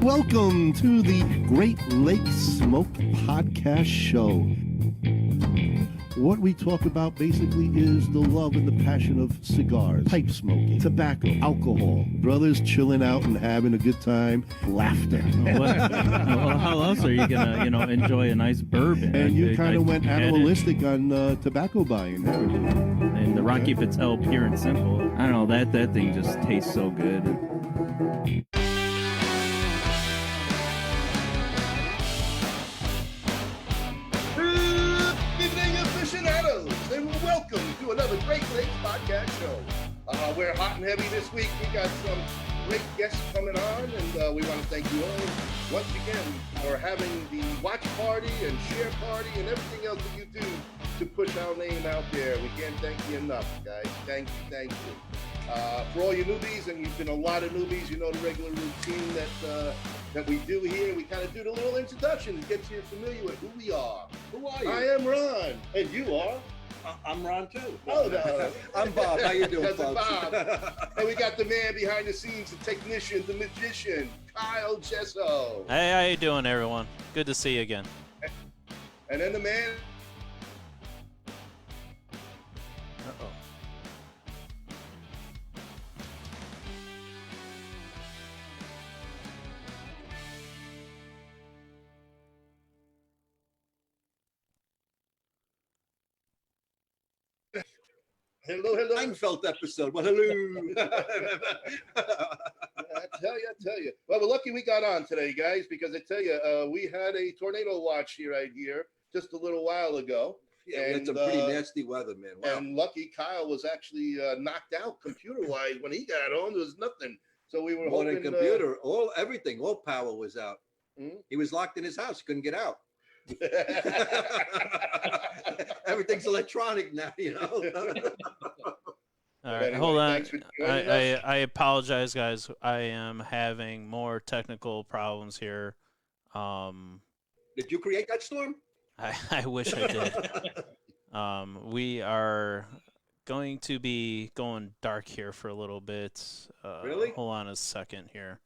Welcome to the Great Lakes Smoke Podcast Show. What we talk about basically is the love and the passion of cigars, pipe smoking, tobacco, alcohol, brothers chilling out and having a good time, laughter. Well, how else are you gonna, enjoy a nice bourbon? And you kind of went animalistic on tobacco buying, haven't you? And the Rocky Patel Pure and Simple. I don't know, that thing just tastes so good. And welcome to another Great Lakes Podcast Show. We're hot and heavy this week. We got some great guests coming on, and we want to thank you all once again for having the watch party and share party and everything else that you do to push our name out there. We can't thank you enough, guys. Thank you. For all you newbies, and you've been a lot of newbies, you know the regular routine that we do here. We kind of do the little introduction to get you familiar with who we are. Who are you? I am Ron, and you are? I'm Ron too. Oh, no. I'm Bob. How you doing, folks? Bob. And we got the man behind the scenes, the technician, the magician, Kyle Gesso. Hey, how you doing, everyone? Good to see you again. And then the man. Uh-oh. Hello. Seinfeld episode. Well, hello. I tell you. Well, we're lucky we got on today, guys, because I tell you, we had a tornado watch right here just a little while ago. Yeah, it's a pretty nasty weather, man. Wow. And lucky Kyle was actually knocked out computer-wise when he got home. There was nothing. So we were More hoping... than computer, everything, all power was out. Hmm? He was locked in his house. Couldn't get out. Everything's electronic now, All right, Anyway, hold on. thanks for joining us. I apologize, guys. I am having more technical problems here. Did you create that storm? I wish I did. We are going to be going dark here for a little bit. Really? Hold on a second here.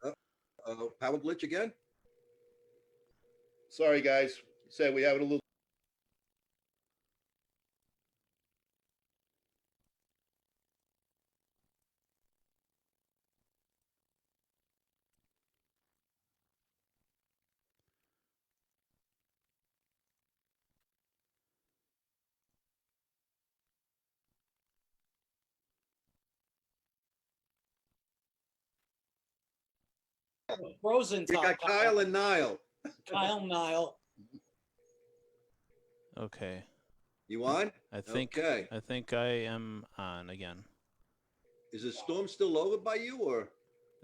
Power glitch again? Sorry, guys. Said we have a little... Frozen You top. got Kyle and Niall. Niall. Okay. You on? I think Okay. I think I am on again. Is the storm still over by you, or?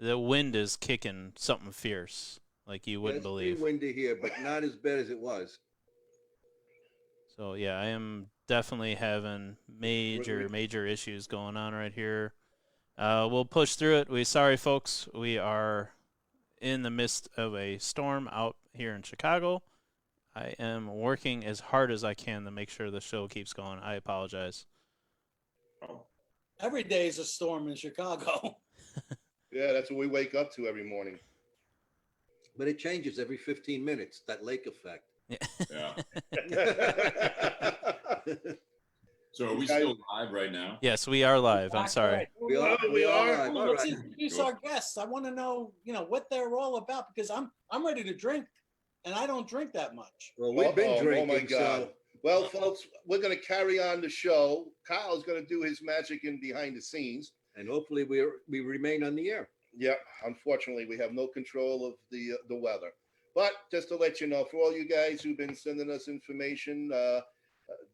The wind is kicking something fierce, like you wouldn't It's believe. pretty windy here, but not as bad as it was. So yeah, I am definitely having major issues going on right here. We'll push through it. We're sorry, folks. We are in the midst of a storm out here in Chicago. I am working as hard as I can to make sure the show keeps going. I apologize. Every day is a storm in Chicago. Yeah, that's what we wake up to every morning. But it changes every 15 minutes, that lake effect. Yeah. So are we still live right now? Yes, we are live. I'm sorry. We are live. All Let's right. introduce our guests. I want to know, what they're all about, because I'm ready to drink, and I don't drink that much. Well, we've been Uh-oh, drinking. Oh, my God. So Well, folks, we're going to carry on the show. Kyle's going to do his magic in behind the scenes. and hopefully we remain on the air. Yeah, unfortunately, we have no control of the weather. But just to let you know, for all you guys who've been sending us information, the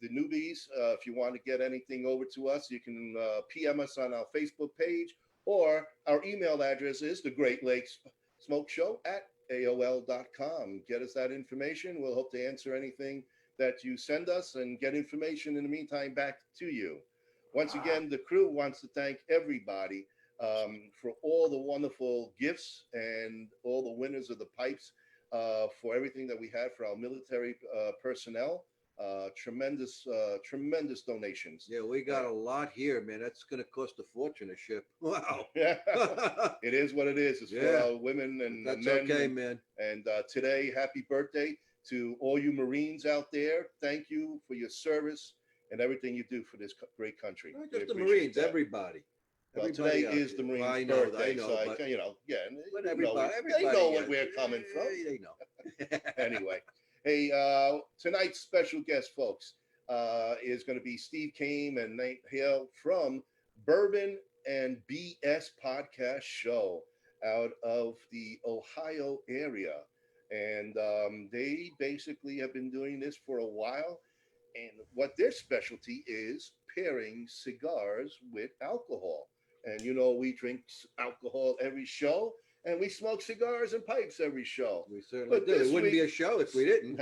newbies, if you want to get anything over to us, you can PM us on our Facebook page, or our email address is the Great Lakes Smoke Show at AOL.com. Get us that information. We'll hope to answer anything that you send us and get information in the meantime back to you. Once again, the crew wants to thank everybody for all the wonderful gifts and all the winners of the pipes, for everything that we had for our military personnel. Tremendous donations. Yeah, we got a lot here, man. That's going to cost a fortune to ship. Wow. Yeah, it is what it is. It's for Yeah. our women and That's men. okay, man. And today, happy birthday to all you Marines out there. Thank you for your service and everything you do for this great country. Not We just the appreciate Marines, that. everybody. Well, Everybody today out is there. the Marines' Well, I know, birthday, so but, yeah, but they everybody know what else, we're coming from. They know. Anyway, hey, tonight's special guest, folks, is going to be Steve Crain and Nate Hale from Bourbon and BS podcast show out of the Ohio area. And they basically have been doing this for a while. And what their specialty is pairing cigars with alcohol. And we drink alcohol every show, and we smoke cigars and pipes every show. We certainly But do. this It wouldn't be a week- show if we didn't.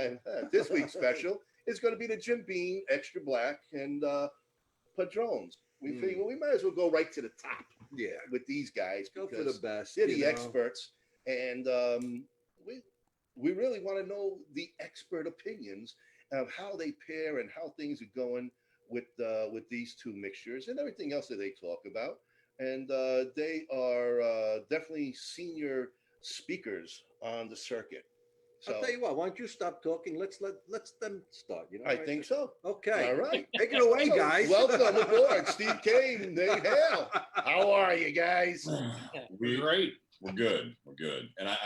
This week's special is going to be the Jim Beam Extra Black and Padrones. We figure we might as well go right to the top Yeah. with these guys. Go for because the best. they're you the know. experts, and we really want to know the expert opinions of how they pair and how things are going with these two mixtures and everything else that they talk about. And they are definitely senior speakers on the circuit. So I'll tell you what. Why don't you stop talking? Let's them start. You know. I think so. Okay. All right. Take it away, So, guys. Welcome aboard, Steve Crain, Nate Hale. How are you guys? We're great. We're good. We're good. And I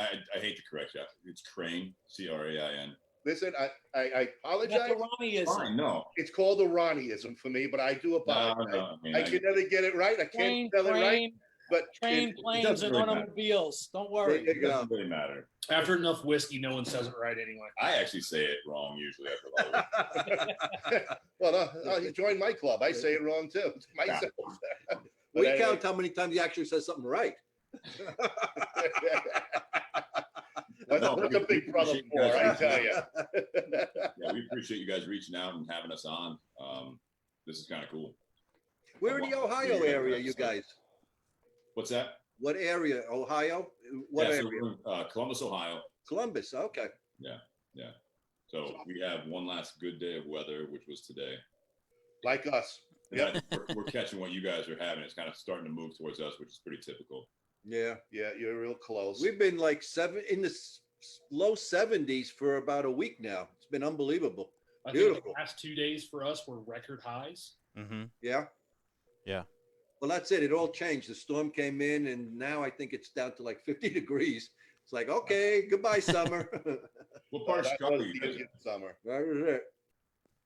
hate to correct you. It's Crain, Crain. Listen, I That's apologize. what Ronnie is. Fine. No. It's called a Ronnieism for me, but I do apologize. No. I can never get it right. I can't spell it right. But Train, planes, doesn't and really matter. automobiles. Don't There worry. you It go. doesn't really matter. After enough whiskey, no one says it right anyway. I actually say it wrong usually after a lot of well, you joined my club. I say it wrong too. Myself. We But count how many times he actually says something right. What's a big brother for? I tell you. Yeah, we appreciate you guys reaching out and having us on. This is kind of cool. Where in the Ohio area, you guys? What's that? What area? Ohio? What yeah, area? So we're in, Columbus, Ohio. Columbus. Okay. So we have one last good day of weather, which was today. Like us. And we're catching what you guys are having. It's kind of starting to move towards us, which is pretty typical. Yeah. Yeah, you're real close. We've been like in the low 70s for about a week now. It's been unbelievable. I think Beautiful. the last 2 days for us were record highs. Mm-hmm. Yeah. Yeah. Well, that's it. It all changed. The storm came in, and now I think it's down to like 50 degrees. It's like, okay, goodbye, summer. What part of That Chicago was are you the guys in? Indian summer. That was it.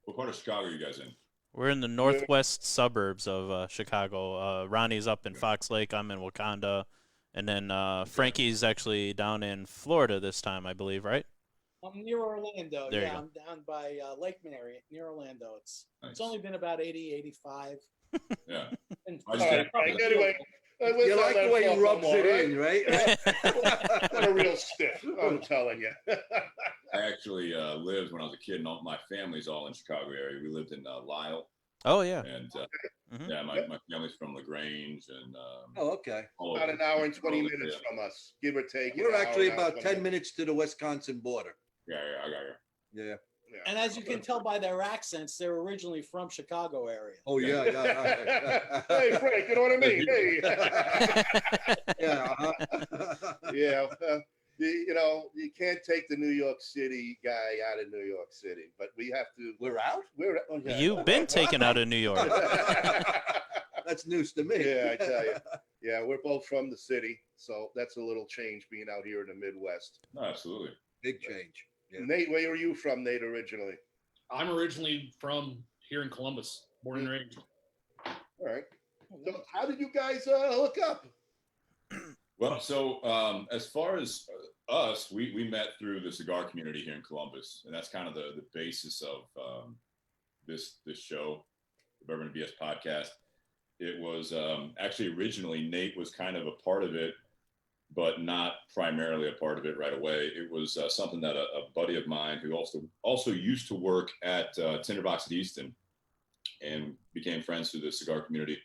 What part of Chicago are you guys in? We're in the northwest suburbs of Chicago. Ronnie's up in Fox Lake. I'm in Wakanda. And then Frankie's actually down in Florida this time, I believe, right? I'm near Orlando. There you Yeah, go. I'm down by Lake Mary, near Orlando. It's Nice. only been about 80, 85. Yeah. And I All just right, Frank, anyway. You like the way he rubs it in, right? What a real stiff, I'm telling you. I actually lived when I was a kid, and all my family's all in Chicago area. We lived in Lisle, Oh, yeah. and Mhm. yeah, my family's from LaGrange, and Oh, okay. all About over. an hour and 20 all over minutes there. from us, give or take. We're an hour, actually an hour, about 20 10 minutes to the Wisconsin border. Yeah, I got you. Yeah. Yeah. And as you can tell by their accents, they're originally from Chicago area. Oh, yeah, yeah. Hey, Frank, you know what I mean? Hey. Yeah. Uh-huh. Yeah. You can't take the New York City guy out of New York City, but we have to. We're out? Oh, yeah. You've been taken out of New York. That's news to me. Yeah, I tell you. Yeah, we're both from the city, so that's a little change being out here in the Midwest. No, absolutely. Big change. Yeah. Nate, where are you from, Nate, originally? I'm originally from here in Columbus, born and raised. All right. So how did you guys hook up? Well, so as far as us, we met through the cigar community here in Columbus, and that's kind of the basis of this show, the Bourbon and BS podcast. It was actually originally Nate was kind of a part of it, but not primarily a part of it right away. It was something that a buddy of mine who also used to work at Tinderbox at Easton and became friends through the cigar community.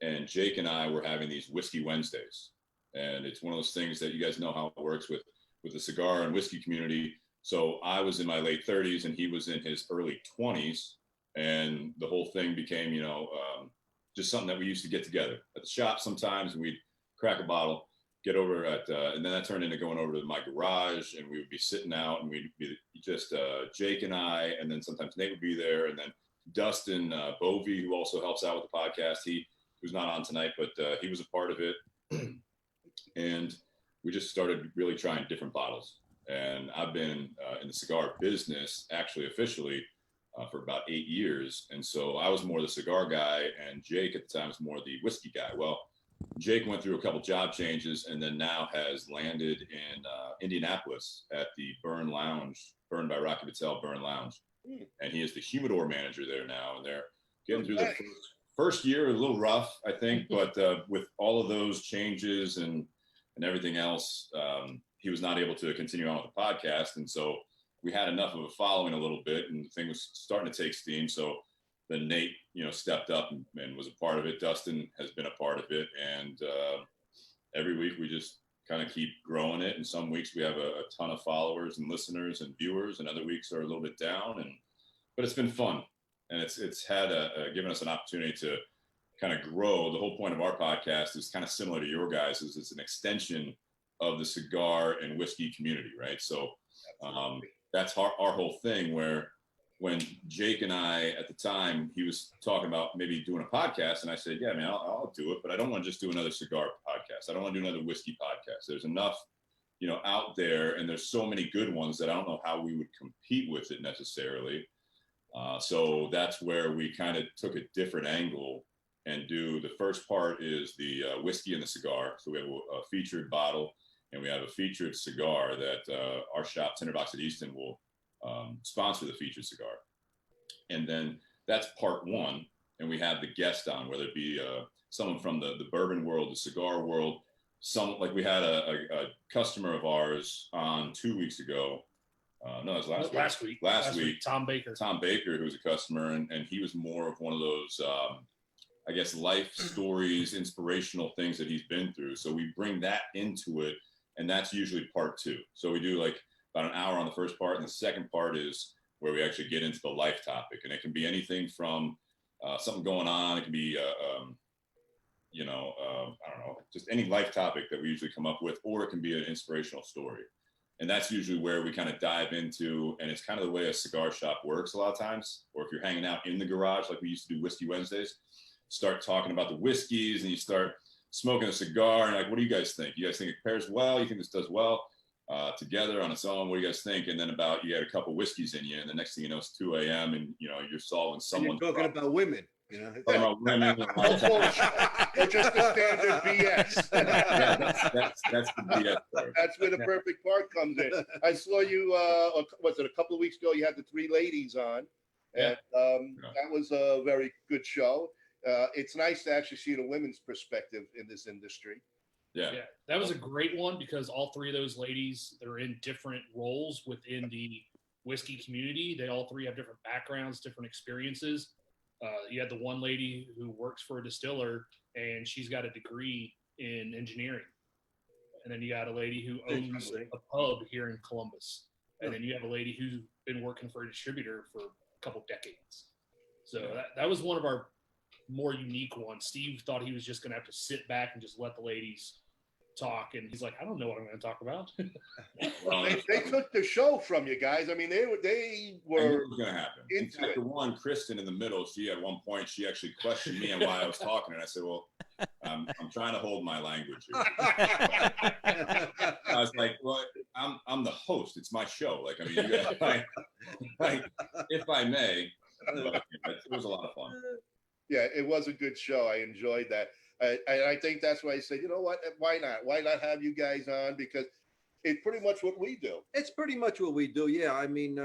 And Jake and I were having these Whiskey Wednesdays. And it's one of those things that you guys know how it works with the cigar and whiskey community. So I was in my late 30s and he was in his early 20s. And the whole thing became, just something that we used to get together at the shop sometimes, and we'd crack a bottle, get over at, and then that turned into going over to my garage, and we would be sitting out, and we'd be just Jake and I, and then sometimes Nate would be there, and then Dustin Bovey, who also helps out with the podcast. He was not on tonight, but he was a part of it. And we just started really trying different bottles. And I've been in the cigar business, actually officially, for about 8 years. And so I was more the cigar guy, and Jake at the time was more the whiskey guy. Well, Jake went through a couple job changes and then now has landed in Indianapolis at the Burn Lounge, Burn by Rockefeller Burn Lounge. And he is the humidor manager there now. And they're getting through the first year, a little rough, I think, but with all of those changes and everything else, he was not able to continue on with the podcast. And so we had enough of a following a little bit, and the thing was starting to take steam. So then Nate, stepped up and was a part of it. Dustin has been a part of it. And every week we just kind of keep growing it. And some weeks we have a ton of followers and listeners and viewers, and other weeks are a little bit down. But it's been fun. And it's had given us an opportunity to kind of grow. The whole point of our podcast is kind of similar to your guys'. It's an extension of the cigar and whiskey community, right? So that's our whole thing, where when Jake and I, at the time, he was talking about maybe doing a podcast, and I said, yeah, man, I'll do it, but I don't want to just do another cigar podcast. I don't want to do another whiskey podcast. There's enough, out there, and there's so many good ones that I don't know how we would compete with it necessarily. So that's where we kind of took a different angle and do the first part is the whiskey and the cigar. So we have a featured bottle, and we have a featured cigar that our shop, Tinderbox at Easton, will sponsor the featured cigar. And then that's part one. And we have the guest on, whether it be someone from the bourbon world, the cigar world. Like we had a customer of ours on 2 weeks ago. No, it was last week. Last week. Tom Baker, who was a customer, and he was more of one of those, I guess, life stories, inspirational things that he's been through. So we bring that into it. And that's usually part two. So we do like about an hour on the first part. And the second part is where we actually get into the life topic. And it can be anything from something going on. It can be, I don't know, just any life topic that we usually come up with, or it can be an inspirational story. And that's usually where we kind of dive into, and it's kind of the way a cigar shop works a lot of times. Or if you're hanging out in the garage, like we used to do Whiskey Wednesdays, start talking about the whiskeys, and you start smoking a cigar, and like, what do you guys think? You guys think it pairs well? You think this does well together on its own? What do you guys think? And then you had a couple whiskeys in you, and the next thing you know, it's 2 a.m. and you're solving someone's You're talking about women. Talking about women. Or just the standard BS. Yeah, that's the BS part. That's where the perfect part comes in. I saw you, was it a couple of weeks ago? You had the three ladies on, and that was a very good show. It's nice to actually see the women's perspective in this industry. Yeah, that was a great one because all three of those ladies, they're in different roles within the whiskey community. They all three have different backgrounds, different experiences. You had the one lady who works for a distiller, and she's got a degree in engineering. And then you got a lady who owns a pub here in Columbus. And then you have a lady who's been working for a distributor for a couple decades. So that was one of our more unique ones. Steve thought he was just going to have to sit back and just let the ladies talk, and he's like, I don't know what I'm going to talk about. Well, they took the show from you guys. I mean, they were going to happen. In fact, the one Kristen in the middle, she at one point she actually questioned me and why I was talking, and I said, well, I'm trying to hold my language here. I was like, well, I'm the host. It's my show. Like, I mean, if I may, but it was a lot of fun. Yeah, it was a good show. I enjoyed that. And I think that's why I said, you know what? Why not? Why not have you guys on? Because it's pretty much what we do. It's pretty much what we do. Yeah. I mean,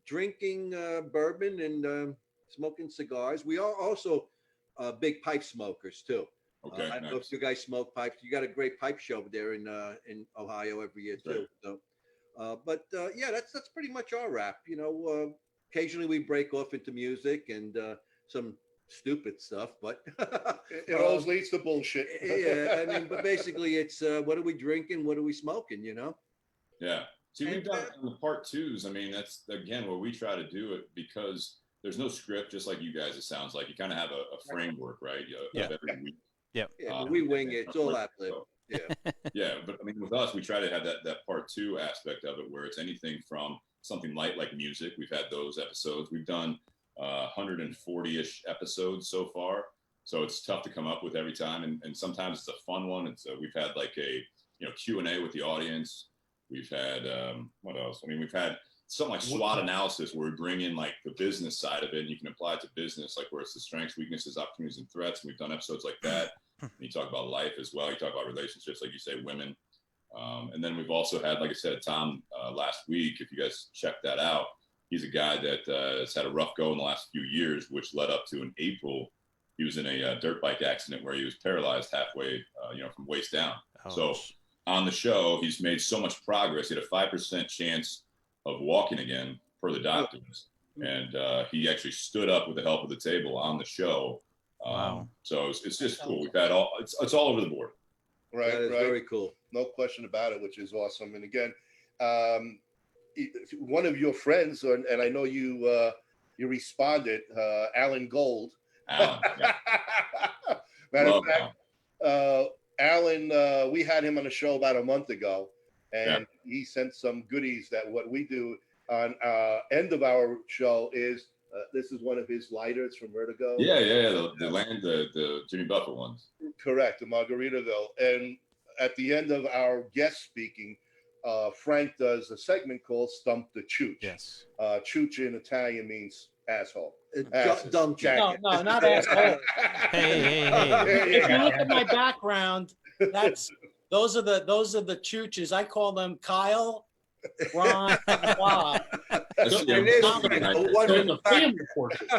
drinking bourbon and smoking cigars. We are also big pipe smokers too. Okay. I don't know if you guys smoke pipes. You got a great pipe show there in Ohio every year too. Right. So, yeah, that's pretty much our wrap. Occasionally we break off into music and some stupid stuff, but it always leads to bullshit. Yeah, I mean, but basically it's what are we drinking? What are we smoking? Yeah. See, we've done the part twos. I mean, that's again what we try to do it because there's no script, just like you guys. It sounds like you kind of have a framework, right? Of every week. Yep. Yeah, but we wing it. It's all ad lib. Yeah. Yeah, but I mean, with us, we try to have that part two aspect of it, where it's anything from something light like music. We've had those episodes. We've done 140-ish episodes so far, so it's tough to come up with every time. And sometimes it's a fun one. It's we've had like a Q&A with the audience. We've had what else? I mean, we've had something like SWOT analysis, where we bring in like the business side of it, and you can apply it to business, like where it's the strengths, weaknesses, opportunities, and threats. And we've done episodes like that. And you talk about life as well. You talk about relationships, like you say, women. And then we've also had, like I said, Tom last week. If you guys check that out, he's a guy that has had a rough go in the last few years, which led up to in April, he was in a dirt bike accident where he was paralyzed halfway, from waist down. Oh. So on the show, he's made so much progress. He had a 5% chance of walking again, per the doctors. And he actually stood up with the help of the table on the show. Wow. So it's just cool. We've had it's all over the board. Right, That is right. very cool. No question about it, which is awesome. And again, one of your friends, and I know you responded, Alan Gold. Alan, yeah. Matter Love of fact, Alan, we had him on the show about a month ago, and he sent some goodies that what we do on end of our show is this is one of his lighters from Vertigo. Yeah. The Jimmy Buffett ones. Correct, the Margaritaville. And at the end of our guest speaking, Frank does a segment called Stump the Chooch. Yes. Chooch in Italian means asshole. Dumb jacket. No, not asshole. Hey. If you look at my background, those are the chooches. I call them Kyle, Ron, and Bob. That's So the- it is So it's a family portrait.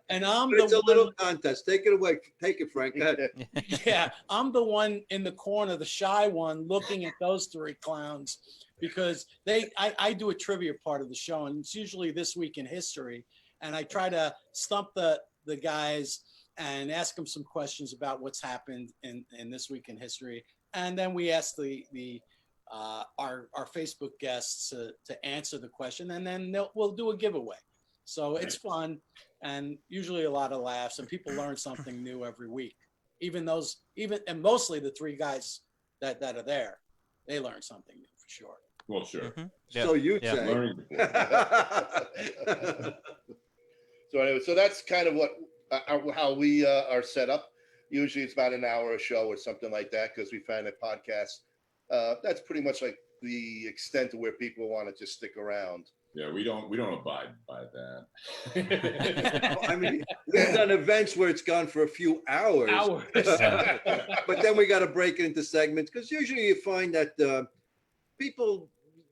And I'm It's the a little one, contest. Take it away. Take it, Frank. Go ahead. yeah, I'm the one in the corner, the shy one, looking at those three clowns because I do a trivia part of the show, and it's usually This Week in History, and I try to stump the guys and ask them some questions about what's happened in This Week in History, and then we ask our Facebook guests to answer the question, and then we'll do a giveaway. So it's fun, and usually a lot of laughs, and people learn something new every week. And mostly the three guys that are there, they learn something new for sure. Well, sure. Mhm. So you Yeah. say. Learning before. So anyway, so that's kind of what how we are set up. Usually it's about an hour a show or something like that, because we find a podcast that's pretty much like the extent of where people want to just stick around. Yeah, we don't abide by that. I mean, we've done events where it's gone for a few hours. But then we got to break it into segments, because usually you find that people,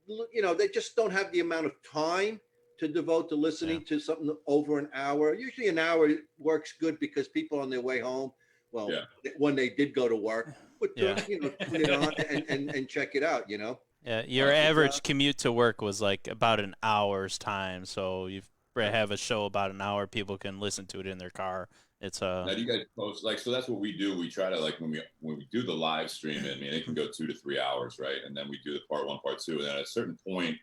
they just don't have the amount of time to devote to listening to something over an hour. Usually an hour works good because people on their way home, when they did go to work, would turn it on and check it out, Yeah, your average commute to work was like about an hour's time. So you have a show about an hour, people can listen to it in their car. It's Now, do you guys post so that's what we do. We try to when we do the live stream, I mean, it can go 2 to 3 hours, right? And then we do the part 1, part 2, and then at a certain point,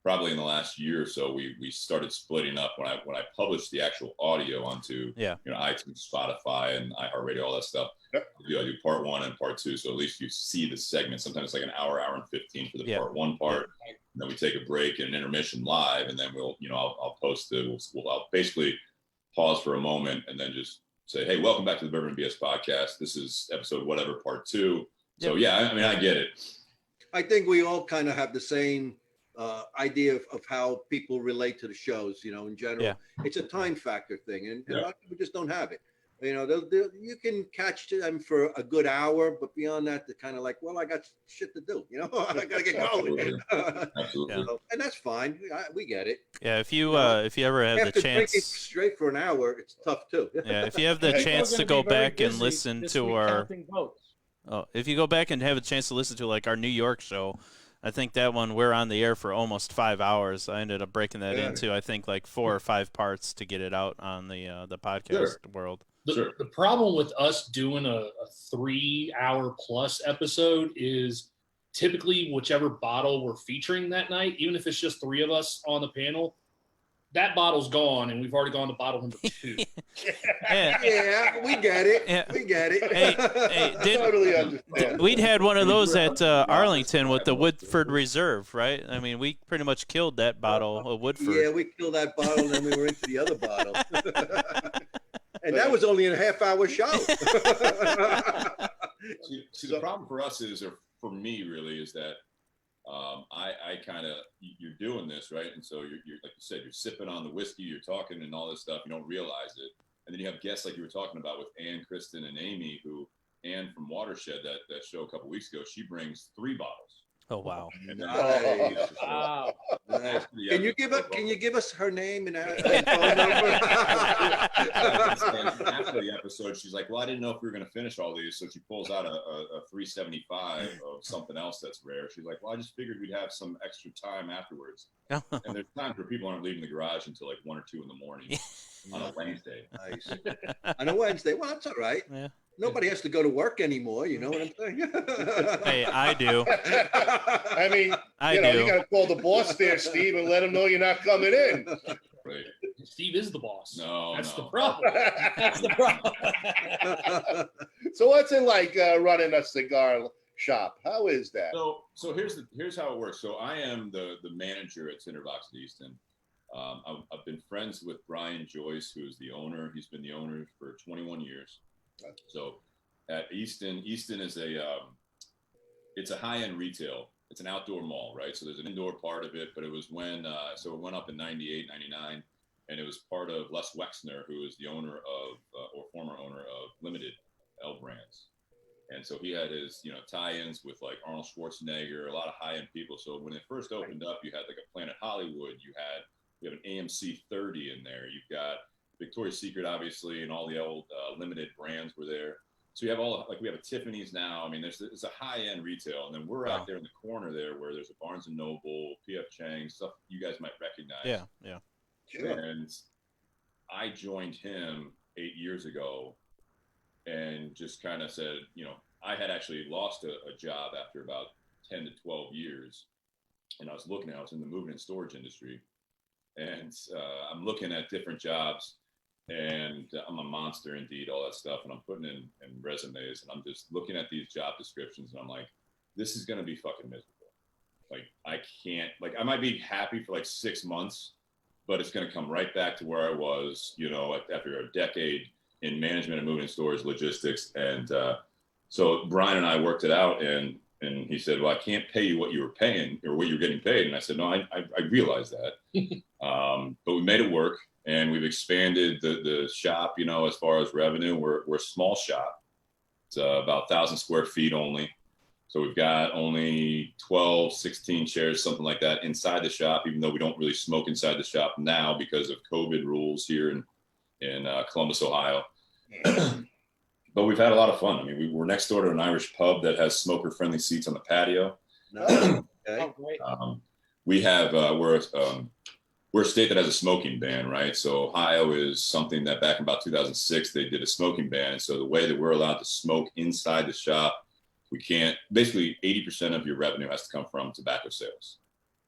probably in the last year or so, we started splitting up when I published the actual audio onto iTunes, Spotify, and iHeartRadio, all that stuff. Yep. I do part 1 and part 2, so at least you see the segment. Sometimes it's like an hour and 15 for the part 1 part. And then we take a break and an intermission live, and then I'll post it. I'll basically pause for a moment and then just say, hey, welcome back to the Bourbon and BS podcast. This is episode whatever, part 2. So I mean, I get it. I think we all kind of have the same idea of how people relate to the shows, in general. Yeah. It's a time factor thing, and a lot of people just don't have it. You can catch them for a good hour, but beyond that, they're kind of like, well, I got shit to do, I got to get going. Absolutely. And that's fine. We get it. Yeah, if you ever have After the drinking chance, straight for an hour, it's tough too. yeah, if you have the chance to go back and listen to if you go back and have a chance to listen to like our New York show, I think that one we're on the air for almost 5 hours. I ended up breaking that into I think like 4 or 5 parts to get it out on the podcast world. The problem with us doing a 3 hour plus episode is typically whichever bottle we're featuring that night, even if it's just 3 of us on the panel, that bottle's gone, and we've already gone to bottle number 2. Yeah, we get it. Yeah. We get it. Hey, Totally understand. we'd had one of those at Arlington with the Woodford Reserve, right? I mean, we pretty much killed that bottle of Woodford. Yeah, we killed that bottle, and then we were into the other bottle. And that was only a half-hour show. See, the problem for us is, or for me really, is that I kind of, you're doing this, right? And so you're like you said, you're sipping on the whiskey, you're talking and all this stuff, you don't realize it. And then you have guests like you were talking about with Ann, Kristen, and Amy, who Ann from Watershed, that show a couple weeks ago, she brings 3 bottles. Oh, wow. And then, Nice. Wow. Nice. Can you give us her name and phone number? After the episode, she's like, well, I didn't know if we were going to finish all these. So she pulls out a 375 of something else that's rare. She's like, well, I just figured we'd have some extra time afterwards. And there's times where people aren't leaving the garage until like 1 or 2 in the morning on a Wednesday. Nice. On a Wednesday. Well, that's all right. Yeah. Nobody has to go to work anymore. You know what I'm saying? Hey, I do. I mean, I you do. got to call the boss there, Steve, and let him know you're not coming in. Right. Steve is the boss. No, That's no. the problem. That's the problem. So what's it like running a cigar shop? How is that? So here's how it works. So I am the manager at Tinderbox at Easton. I've been friends with Brian Joyce, who's the owner. He's been the owner for 21 years. So at Easton is it's a high-end retail. It's an outdoor mall, right? So there's an indoor part of it, but it was when, so it went up in 98, 99, and it was part of Les Wexner, who is the owner of, or former owner of Limited L Brands. And so he had his, tie-ins with like Arnold Schwarzenegger, a lot of high-end people. So when it first opened up, you had like a Planet Hollywood, you have an AMC 30 in there. You've got Victoria's Secret, obviously, and all the old Limited brands were there. So you have we have a Tiffany's now. I mean, it's a high-end retail. And then we're out there in the corner there where there's a Barnes & Noble, P.F. Chang, stuff you guys might recognize. Yeah. Sure. And I joined him 8 years ago and just kind of said, I had actually lost a job after about 10 to 12 years. And I was in the moving and storage industry. And I'm looking at different jobs, and I'm a monster indeed, all that stuff. And I'm putting in resumes, and I'm just looking at these job descriptions, and I'm like, this is going to be fucking miserable. Like, I can't, I might be happy for like 6 months, but it's going to come right back to where I was, after a decade in management and moving and storage logistics. And so Brian and I worked it out, and he said, well, I can't pay you what you were paying or what you're getting paid. And I said, no, I realize that. But we made it work, and we've expanded the shop, as far as revenue. We're a small shop. It's about 1,000 square feet only. So we've got only 12, 16 chairs, something like that inside the shop, even though we don't really smoke inside the shop now because of COVID rules here in Columbus, Ohio. But we've had a lot of fun. I mean, we're next door to an Irish pub that has smoker-friendly seats on the patio. Okay. Oh, great. We have we're a state that has a smoking ban, right? So Ohio is something that back in about 2006 they did a smoking ban. So the way that we're allowed to smoke inside the shop, we can't. Basically, 80% of your revenue has to come from tobacco sales.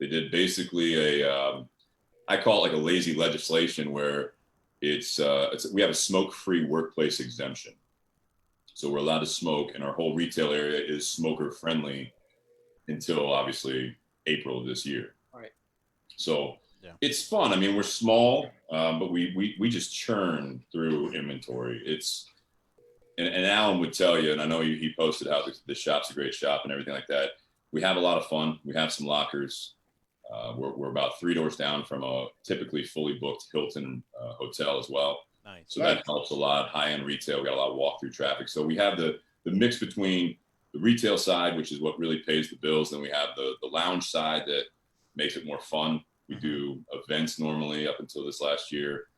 They did basically I call it like a lazy legislation where it's we have a smoke-free workplace exemption. So we're allowed to smoke, and our whole retail area is smoker friendly until obviously April of this year. Right. So it's fun. I mean, we're small, but we just churn through inventory. And Alan would tell you, and I know he posted how the shop's a great shop and everything like that. We have a lot of fun. We have some lockers. We're about 3 doors down from a typically fully booked Hilton hotel as well. Nice. So that helps a lot. High-end retail, we got a lot of walk-through traffic. So we have the mix between the retail side, which is what really pays the bills. Then we have the lounge side that makes it more fun. We do events normally up until this last year.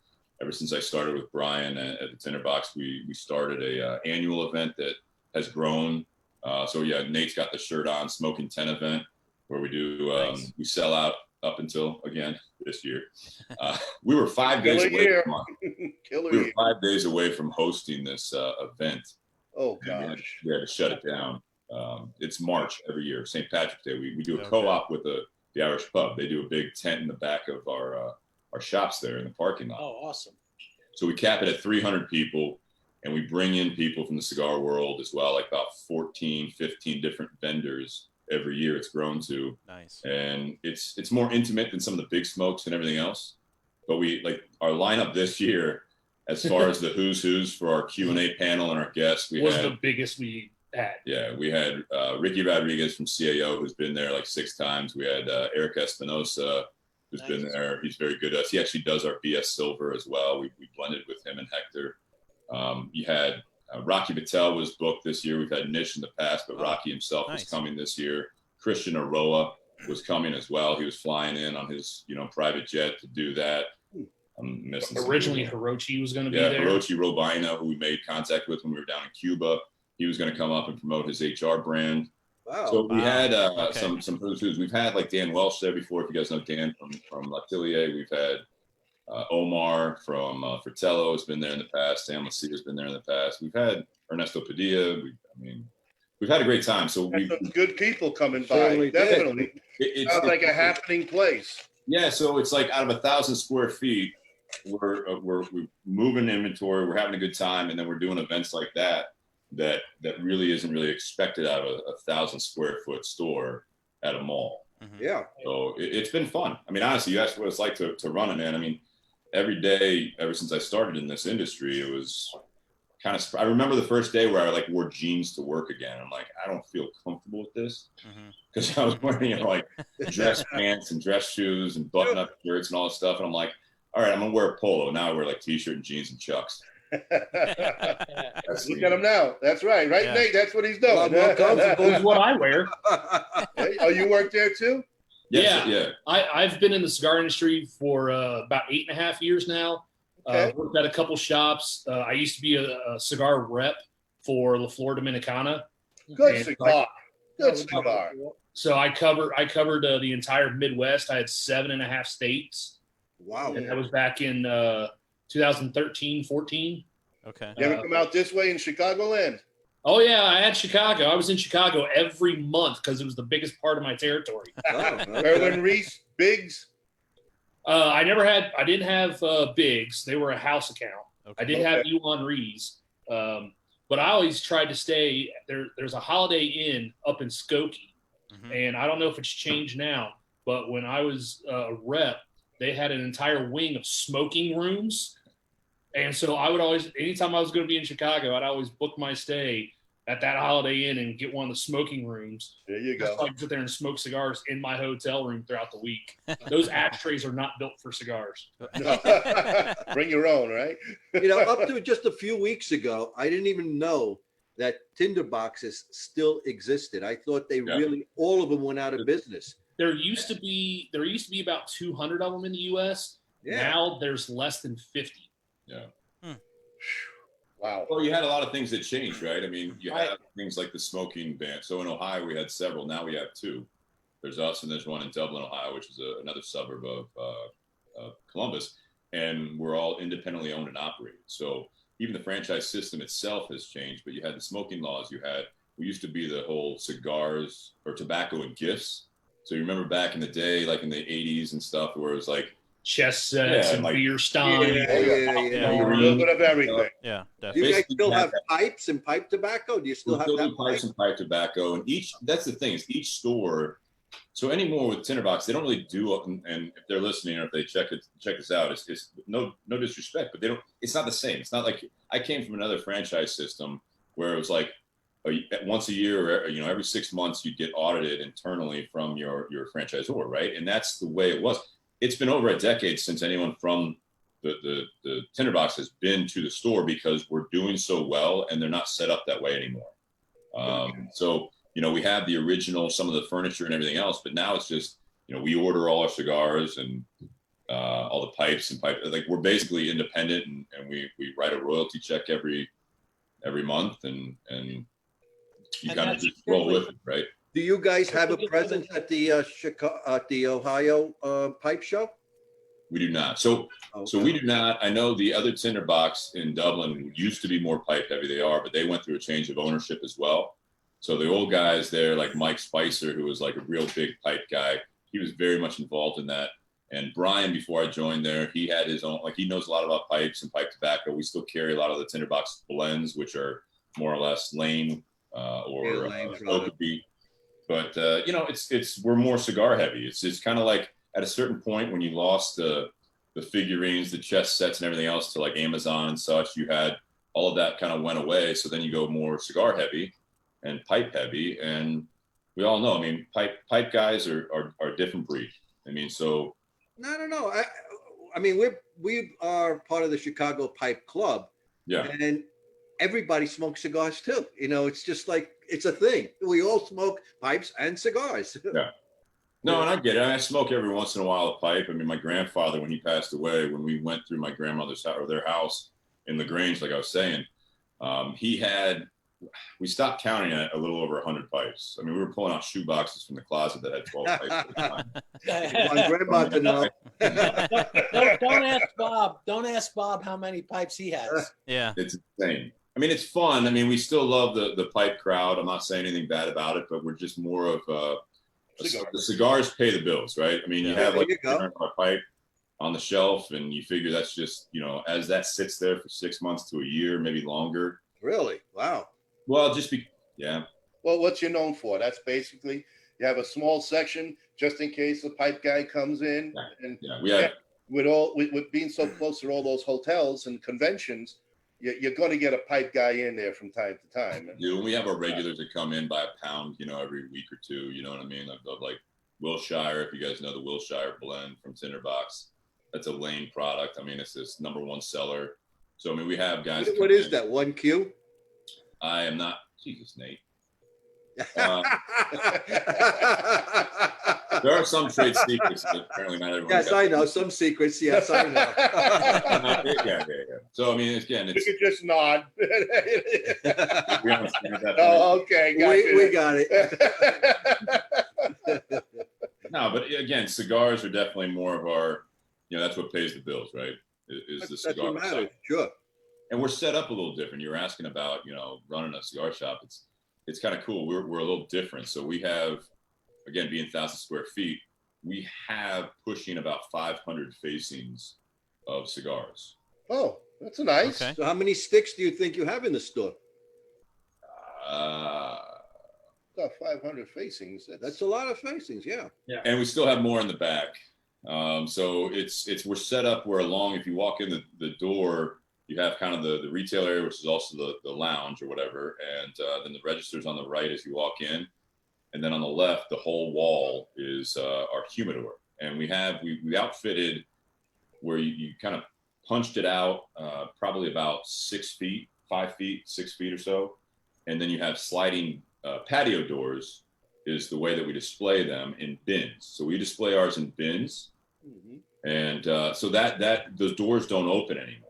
Ever since I started with Brian at the Tinderbox, we started a annual event that has grown. So Nate's got the shirt on, Smoking 10 event, where we do Nice. we sell out up until again this year. We were 5 days away. We were 5 days away from hosting this event. Oh gosh. We had to shut it down. It's March every year, St. Patrick's Day. We do a Okay. co-op with the Irish pub. They do a big tent in the back of our shops there in the parking lot. Oh, awesome. So we cap it at 300 people, and we bring in people from the cigar world as well, like about 14, 15 different vendors every year. It's grown to, Nice. and it's more intimate than some of the big smokes and everything else. But we like our lineup this year, as far as the who's for our Q&A panel and our guests. We was had the biggest we had. Yeah, we had Ricky Rodriguez from CAO, who's been there like 6 times. We had Eric Espinosa, who's been there. He's very good at us. He actually does our BS Silver as well. We blended with him and Hector. You had Rocky Patel was booked this year. We've had Nish in the past, but Rocky himself nice. was coming this year. Christian Aroa was coming as well. He was flying in on his private jet to do that. I'm missing Originally, Hirochi was going to be yeah, there. Hirochi Robina, who we made contact with when we were down in Cuba. He was going to come up and promote his HR brand. Wow. So we had Okay. some who's. We've had like Dan Welsh there before. If you guys know Dan from L'Atelier, we've had Omar from Fratello has been there in the past. Sam Lacia has been there in the past. We've had Ernesto Padilla. We've had a great time. So There's some good people coming by. Certainly did. Definitely. it's Sounds like a happening place. Yeah, so it's like out of 1,000 square feet, we're moving inventory, we're having a good time, and then we're doing events like that really isn't really expected out of a 1,000 square foot store at a mall. Mhm. Yeah. So it's been fun. I mean, honestly, you asked what it's like to run it, man. I mean, every day ever since I started in this industry, it was kind of. I remember the first day where I like wore jeans to work again. I'm like, I don't feel comfortable with this Mhm. because I was wearing like dress pants and dress shoes and button up shirts and all this stuff, and I'm like, all right, I'm gonna wear a polo. Now I wear like t-shirt and jeans and chucks. That's Look at him now. That's right. Right, Yeah. Nate? That's what he's A lot more doing. comfortable. That was what I wear. Hey, oh, you work there too? Yes, Yeah. I've been in the cigar industry for about 8.5 years now. Okay. Worked at a couple shops. I used to be a cigar rep for La Flor Dominicana. Good And cigar. Good cigar. So I covered the entire Midwest. I had 7.5 states, Wow. and that was back in 2013, 14. Okay. You ever come out this way in Chicagoland? Oh yeah, I had Chicago. I was in Chicago every month because it was the biggest part of my territory. Oh, okay. Erwin Reese, Biggs. I didn't have Biggs. They were a house account. Okay. I did have Yuan Rees, but I always tried to stay there. There's a Holiday Inn up in Skokie, Mhm. and I don't know if it's changed now, but when I was a rep, they had an entire wing of smoking rooms. And so I would always, anytime I was going to be in Chicago, I'd always book my stay at that Holiday Inn and get one of the smoking rooms. There you Just go. so I could sit there and smoke cigars in my hotel room throughout the week. Those ashtrays are not built for cigars. Bring your own, right? You know, up to just a few weeks ago, I didn't even know that tinder boxes still existed. I thought they Yeah. really, all of them went out of business. There used to be about 200 of them in the U.S. Yeah. Now there's less than 50. Wow. Well, you had a lot of things that changed, right? I mean, you Right. have things like the smoking ban. So in Ohio, we had several. Now we have 2. There's us, and there's one in Dublin, Ohio, which is another suburb of Columbus, and we're all independently owned and operated. So even the franchise system itself has changed. But you had the smoking laws. We used to be the whole cigars or tobacco and gifts. So you remember back in the day, like in the 80s and stuff, where it was like Chess sets Yeah, and like- beer steins. Yeah. A little bit of everything. Yeah, Do definitely. you guys Basically, still you have have pipes and pipe tobacco? Do you still we have still that do pipes pipe? and pipe tobacco, and that's the thing is each store. So anymore with Tinderbox, they don't really do. And if they're listening or if they check this out, it's no disrespect, but they don't. It's not the same. It's not like I came from another franchise system where it was like once a year, or every 6 months, you'd get audited internally from your franchisor, right? And that's the way it was. It's been over a decade since anyone from the Tinderbox has been to the store because we're doing so well, and they're not set up that way anymore. So we have the original, some of the furniture and everything else, but now it's just we order all our cigars and all the pipes and pipe. Like we're basically independent, and we write a royalty check every month, and you And kind of that's just roll really- with it, right? Do you guys have a presence at the Ohio pipe show? We do not. So we do not. I know the other Tinderbox in Dublin used to be more pipe heavy. They are, but they went through a change of ownership as well. So the old guys there, like Mike Spicer, who was like a real big pipe guy, he was very much involved in that. And Brian, before I joined there, he had his own, like he knows a lot about pipes and pipe tobacco. We still carry a lot of the tinderbox blends, which are more or less Lane or Oakby. But you know, we're more cigar heavy. It's kind of like at a certain point when you lost the figurines, the chess sets, and everything else to like Amazon and such, you had all of that kind of went away. So then you go more cigar heavy and pipe heavy, and we all know. I mean, pipe guys are a different breed. I mean, so. No. I mean, we are part of the Chicago Pipe Club. Yeah. And everybody smokes cigars too. You know, it's just like, it's a thing. We all smoke pipes and cigars. Yeah. No, and I get it. I smoke every once in a while a pipe. I mean, my grandfather, when he passed away, when we went through my grandmother's house or their house in LaGrange, like I was saying, we stopped counting at a little over 100 pipes. I mean, we were pulling out shoe boxes from the closet that had 12 pipes at the time. My grandma to know. Don't ask Bob. Don't ask Bob how many pipes he has. Yeah. It's insane. I mean, it's fun. I mean, we still love the pipe crowd. I'm not saying anything bad about it, but we're just more of the cigars pay the bills, right? I mean, you have like a pipe on the shelf, and you figure that's just, you know, as that sits there for 6 months to a year, maybe longer. Really? Wow. Well, yeah. Well, what's you known for? That's basically, you have a small section just in case the pipe guy comes in. And we have, with being so close to all those hotels and conventions, you're going to get a pipe guy in there from time to time. And we have our regulars that come in by a pound, you know, every week or two. You know what I mean? Of like Wilshire, if you guys know the Wilshire blend from Tinderbox, that's a Lane product. I mean, it's this #1 seller. So I mean, we have guys. What is that? 1Q? I am not. Jesus, Nate. There are some trade secrets that apparently not everyone. Yes, I know some secrets. Yes, I know. Yeah. So I mean, again, it's. You could just nod. We understand that. Oh, okay, gotcha. We got it. No, but again, cigars are definitely more of our. You know, that's what pays the bills, right? Is the cigar. That's what matters. Sure. And we're set up a little different. You were asking about, you know, running a cigar shop. It's kind of cool. We're a little different. So we have, again, being 1,000 square feet, we have pushing about 500 facings of cigars. Oh, that's nice. Okay. So how many sticks do you think you have in the store? Got 500 facings. That's a lot of facings. Yeah. And we still have more in the back. So we're set up where if you walk in the door, you have kind of the retail area, which is also the lounge or whatever. And then the register's on the right as you walk in. And then on the left, the whole wall is our humidor. And we outfitted where you kind of punched it out probably about 6 feet, 5 feet, 6 feet or so. And then you have sliding patio doors is the way that we display them in bins. So we display ours in bins. Mm-hmm. And so that those doors don't open anymore.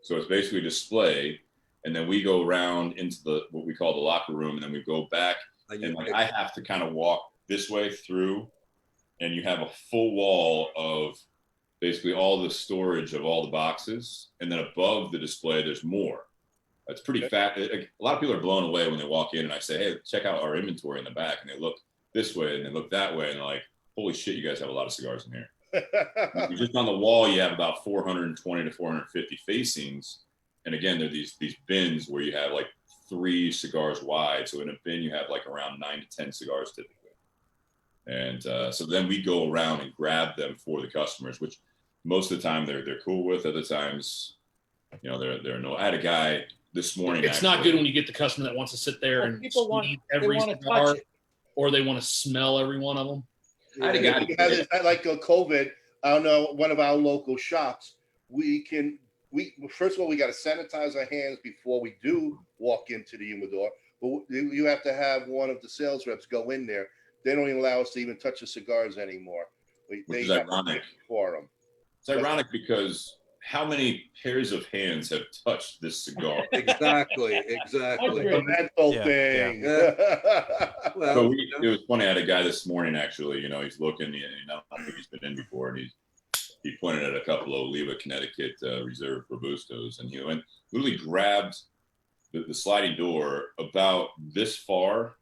So it's basically display, and then we go around into what we call the locker room, and then we go back, and like I have to kind of walk this way through, and you have a full wall of basically all the storage of all the boxes, and then above the display, there's more. It's pretty fat. A lot of people are blown away when they walk in, and I say, "Hey, check out our inventory in the back," and they look this way and they look that way, and they're like, "Holy shit, you guys have a lot of cigars in here." Just on the wall, you have about 420 to 450 facings, and again, there are these bins where you have like 3 cigars wide. So in a bin, you have like around 9 to 10 cigars typically, and so then we go around and grab them for the customers, which most of the time they're cool with. Other times, you know, they're no. I had a guy this morning. It's not good when you get the customer that wants to sit there and squeeze every cigar, or they want to smell every one of them. I like COVID. I don't know. One of our local shops, we first of all, we got to sanitize our hands before we do walk into the humidor. But you have to have one of the sales reps go in there. They don't even allow us to even touch the cigars anymore. Which is ironic for them. It's ironic because how many pairs of hands have touched this cigar? Exactly. It's a mental thing. Yeah. Well, it was funny. I had a guy this morning, actually, you know, he's looking, and I don't think he's been in before, and he pointed at a couple of Oliva, Connecticut Reserve Robustos, and he went, literally grabbed the sliding door about this far,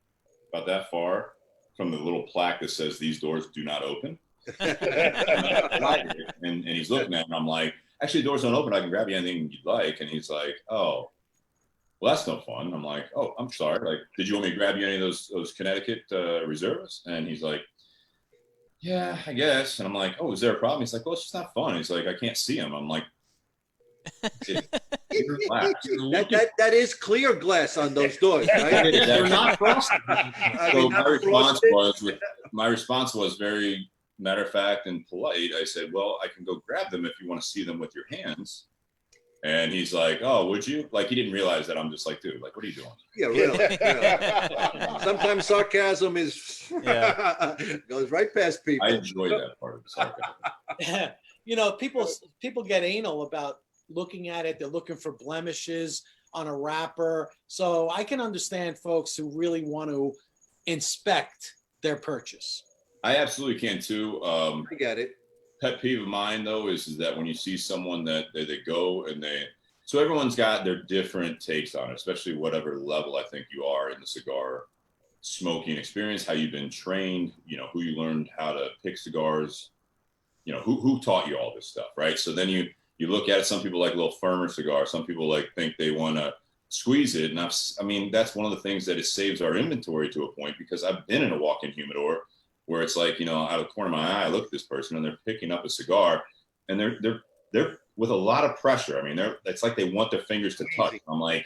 about that far from the little plaque that says these doors do not open. and he's looking at it, and I'm like, actually, the doors don't open. I can grab you anything you'd like. And he's like, oh, well, that's no fun. I'm like, oh, I'm sorry. Like, did you want me to grab you any of those Connecticut reserves? And he's like, yeah, I guess. And I'm like, oh, is there a problem? He's like, well, it's just not fun. He's like, I can't see him. I'm like, that is clear glass on those doors, right? They're not frosted. So my response was very matter of fact and polite. I said, well, I can go grab them if you want to see them with your hands. And he's like, oh, would you? Like, he didn't realize that I'm just like, dude, like, what are you doing? Yeah, really. Sometimes sarcasm goes right past people. I enjoy that part of the sarcasm. You know, people get anal about looking at it. They're looking for blemishes on a wrapper. So I can understand folks who really want to inspect their purchase. I absolutely can too. I get it. Pet peeve of mine though is that when you see someone that they go and so everyone's got their different takes on it, especially whatever level I think you are in the cigar smoking experience, how you've been trained, you know, who you learned how to pick cigars, you know, who taught you all this stuff, right? So then you look at it, some people like a little firmer cigar, some people like think they want to squeeze it. And I mean, that's one of the things that it saves our inventory to a point, because I've been in a walk-in humidor where it's like, you know, out of the corner of my eye, I look at this person and they're picking up a cigar and they're with a lot of pressure. I mean, it's like they want their fingers to touch. I'm like,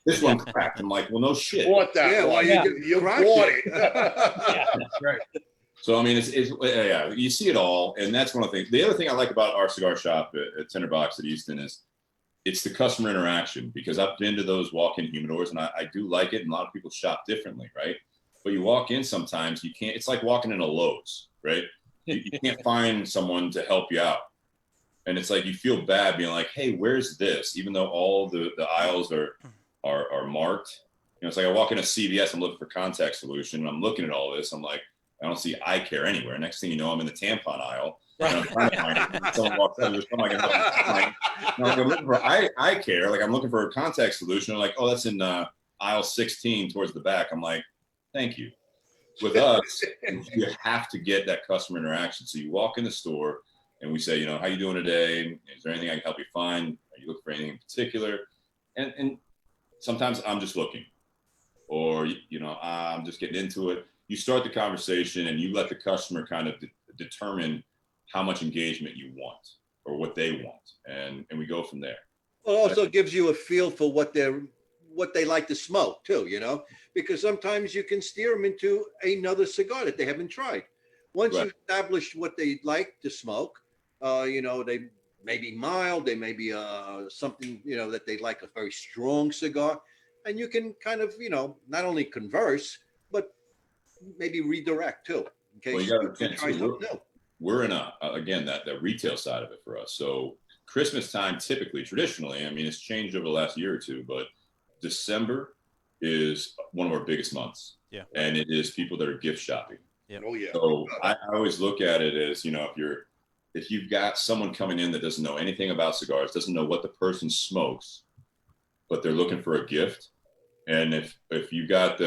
this one cracked. I'm like, well, no shit. Bought that. Yeah, one. well, you bought it. Yeah, right. So, I mean, it's you see it all. And that's one of the things. The other thing I like about our cigar shop at Tinderbox at Easton is it's the customer interaction, because I've been to those walk-in humidors and I do like it. And a lot of people shop differently, right? But you walk in sometimes, you can't, it's like walking in a Lowe's, right? You can't find someone to help you out. And it's like, you feel bad being like, hey, where's this? Even though all the aisles are marked. You know, it's like I walk in a CVS, I'm looking for contact solution, and I'm looking at all this. I'm like, I don't see eye care anywhere. Next thing you know, I'm in the tampon aisle. And I'm trying to find it. And someone walks up, there's someone I can help me. I'm looking for eye care. Like, I'm looking for a contact solution. I'm like, oh, that's in aisle 16 towards the back. I'm like, thank you. With us, you have to get that customer interaction. So you walk in the store and we say, you know, how you doing today? Is there anything I can help you find? Are you looking for anything in particular? And sometimes I'm just looking, or, you know, I'm just getting into it. You start the conversation and you let the customer kind of determine how much engagement you want or what they want. And we go from there. Well, it also gives you a feel for what they like to smoke too, you know, because sometimes you can steer them into another cigar that they haven't tried. Once Right. you've established what they like to smoke, you know, they may be mild, they may be something, you know, that they like a very strong cigar, and you can kind of, you know, not only converse, but maybe redirect too. In case Well, you gotta you understand, try too, something new. we're in again, that retail side of it for us. So Christmas time, typically, traditionally, I mean, it's changed over the last year or two, but December is one of our biggest months. Yeah. And it is people that are gift shopping. Yep. Oh, yeah. So I always look at it as, you know, if you've got someone coming in that doesn't know anything about cigars, doesn't know what the person smokes, but they're looking for a gift. And if you got